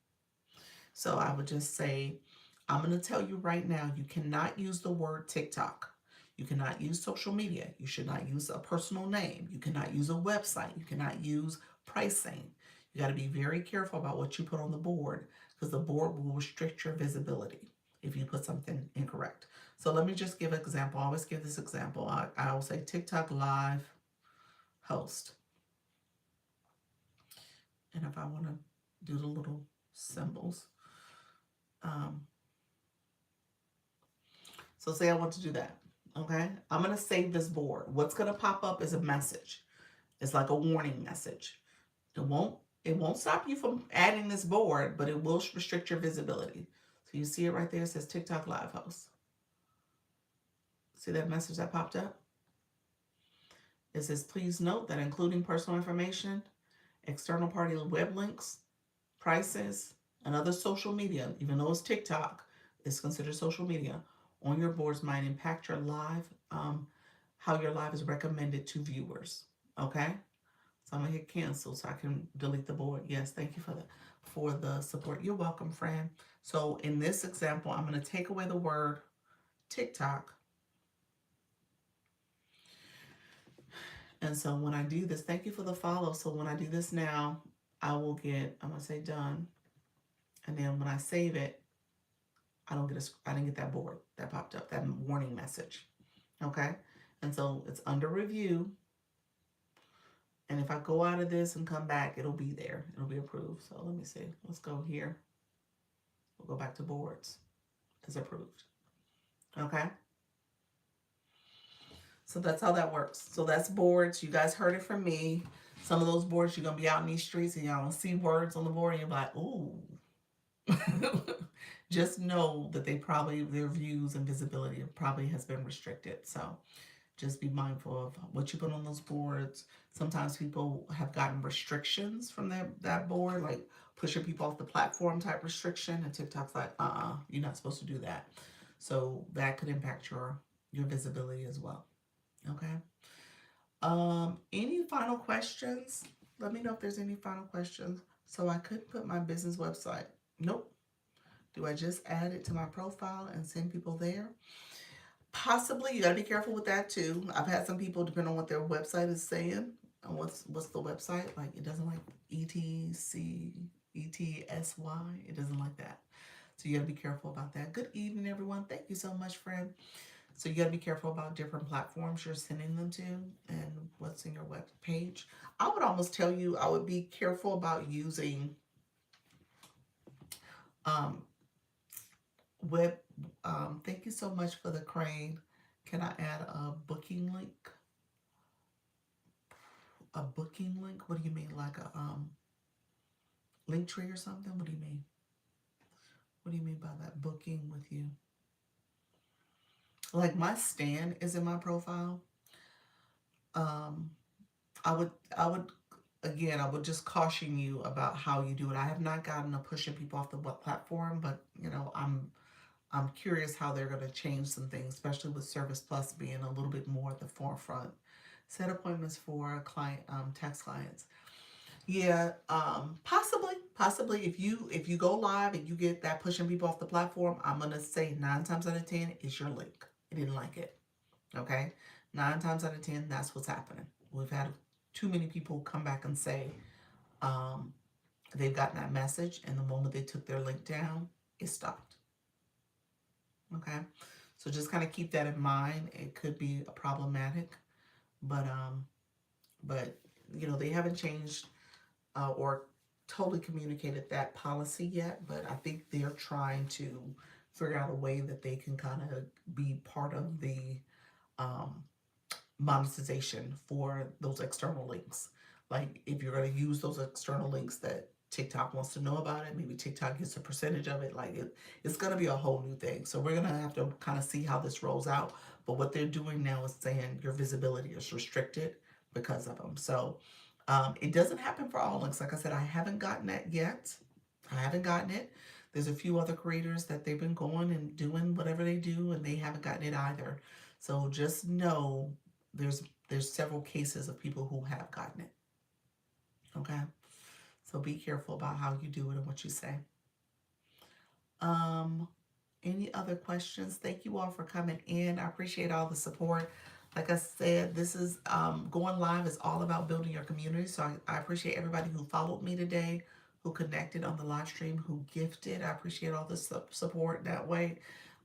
So I would just say, I'm going to tell you right now, you cannot use the word TikTok. You cannot use social media. You should not use a personal name. You cannot use a website. You cannot use pricing. You got to be very careful about what you put on the board because the board will restrict your visibility. if you put something incorrect. So let me just give an example. I always give this example. I will say TikTok live host. And if I want to do the little symbols, um, so say I want to do that. Okay, I'm going to save this board. What's going to pop up is a message. It's like a warning message. It won't it won't stop you from adding this board, but it will restrict your visibility. So you see it right there. It says TikTok live host. See that message that popped up? It says, please note that including personal information, external party web links, prices, and other social media, even though it's TikTok, it's considered social media, on your boards might impact your live, how your live is recommended to viewers. Okay? So I'm gonna hit cancel so I can delete the board. Yes, thank you for the support. You're welcome, friend. So in this example, I'm gonna take away the word TikTok. And so when I do this, thank you for the follow. So when I do this now, I'm gonna say done. And then when I save it, I didn't get that board that popped up, that warning message. Okay. And so it's under review. And if I go out of this and come back, it'll be there. It'll be approved. So let me see. Let's go here. We'll go back to boards. It's approved. Okay. So that's how that works. So that's boards. You guys heard it from me. Some of those boards, you're going to be out in these streets and y'all going to see words on the board and you're like, ooh. Just know that their views and visibility probably has been restricted. So just be mindful of what you put on those boards. Sometimes people have gotten restrictions from that board, like pushing people off the platform type restriction, and TikTok's like, you're not supposed to do that. So that could impact your visibility as well. Okay. Any final questions? Let me know if there's any final questions. So I could put my business website. Nope. Do I just add it to my profile and send people there? Possibly. You gotta be careful with that too. I've had some people, depending on what their website is saying, and what's the website like. It doesn't like ETSY. It doesn't like that. So you gotta be careful about that. Good evening, everyone. Thank you so much, friend. So you got to be careful about different platforms you're sending them to and what's in your web page. I would almost tell you I would be careful about using um, web. Thank you so much for the crane. Can I add a booking link? A booking link? What do you mean? Like a link tree or something? What do you mean? What do you mean by that? Booking with you? Like my stand is in my profile. Um, I would again, I would just caution you about how you do it. I have not gotten to pushing people off the platform, but I'm curious how they're going to change some things, especially with Service Plus being a little bit more at the forefront. Set appointments for client tax clients. Yeah, possibly if you go live and you get that pushing people off the platform, I'm gonna say 9 times out of 10 it's your link. It didn't like it. Okay, 9 times out of 10 that's what's happening. We've had too many people come back and say um, they've gotten that message, and the moment they took their link down, it stopped. Okay, so just kind of keep that in mind. It could be a problematic, but but they haven't changed or totally communicated that policy yet. But I think they're trying to figure out a way that they can kind of be part of the um, monetization for those external links. Like if you're going to use those external links that TikTok wants to know about it, maybe TikTok gets a percentage of it. Like it's going to be a whole new thing. So we're going to have to kind of see how this rolls out. But what they're doing now is saying your visibility is restricted because of them. So it doesn't happen for all links. Like I said, I haven't gotten that yet. I haven't gotten it. There's a few other creators that they've been going and doing whatever they do, and they haven't gotten it either. So just know there's several cases of people who have gotten it. Okay, so be careful about how you do it and what you say. Um, any other questions? Thank you all for coming in. I appreciate all the support. Like I said, this is going live is all about building your community. So I appreciate everybody who followed me today, who connected on the live stream, who gifted. I appreciate all the support that way.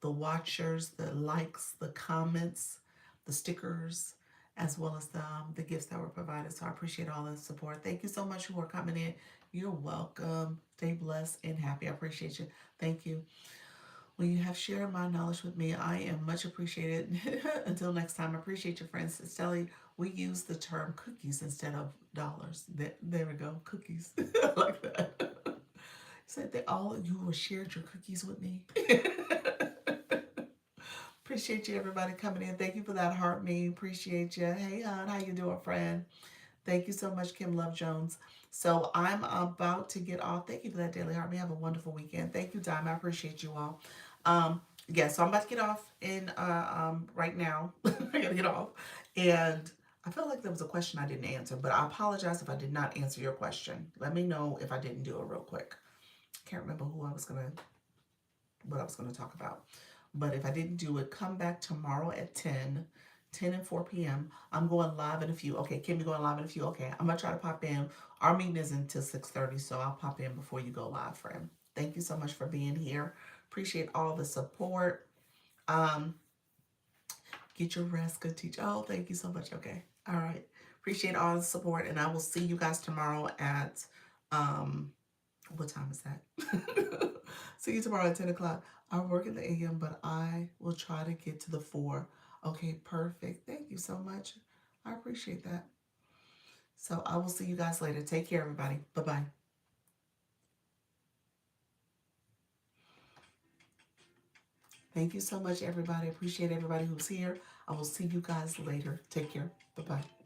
The watchers, the likes, the comments, the stickers, as well as the gifts that were provided. So I appreciate all the support. Thank you so much who are coming in. You're welcome. Stay blessed and happy. I appreciate you. Thank you. When you have shared my knowledge with me, I am much appreciated. Until next time, I appreciate your friends. Stella, we use the term cookies instead of dollars. There we go, cookies. I like that. Said that all of you will shared your cookies with me. Appreciate you, everybody coming in. Thank you for that heart me. Appreciate you. Hey, hon, how you doing, friend? Thank you so much, Kim Love Jones. So I'm about to get off. Thank you for that daily heart. Me have a wonderful weekend. Thank you, Dime. I appreciate you all. Yeah, so I'm about to get off in right now. I gotta get off. And I feel like there was a question I didn't answer, but I apologize if I did not answer your question. Let me know if I didn't do it real quick. Can't remember what I was gonna talk about. But if I didn't do it, come back tomorrow at 10 and 4 p.m. I'm going live in a few. Okay, Kimmy going live in a few. Okay, I'm gonna try to pop in. Our meeting is until 6:30, so I'll pop in before you go live, friend. Thank you so much for being here. Appreciate all the support. Um, get your rest, good teacher. Oh, thank you so much. Okay, all right. Appreciate all the support, and I will see you guys tomorrow at what time is that? See you tomorrow at 10 o'clock. I work in the AM, but I will try to get to the 4. Okay, perfect. Thank you so much. I appreciate that. So I will see you guys later. Take care, everybody. Bye bye. Thank you so much, everybody. Appreciate everybody who's here. I will see you guys later. Take care. Bye bye.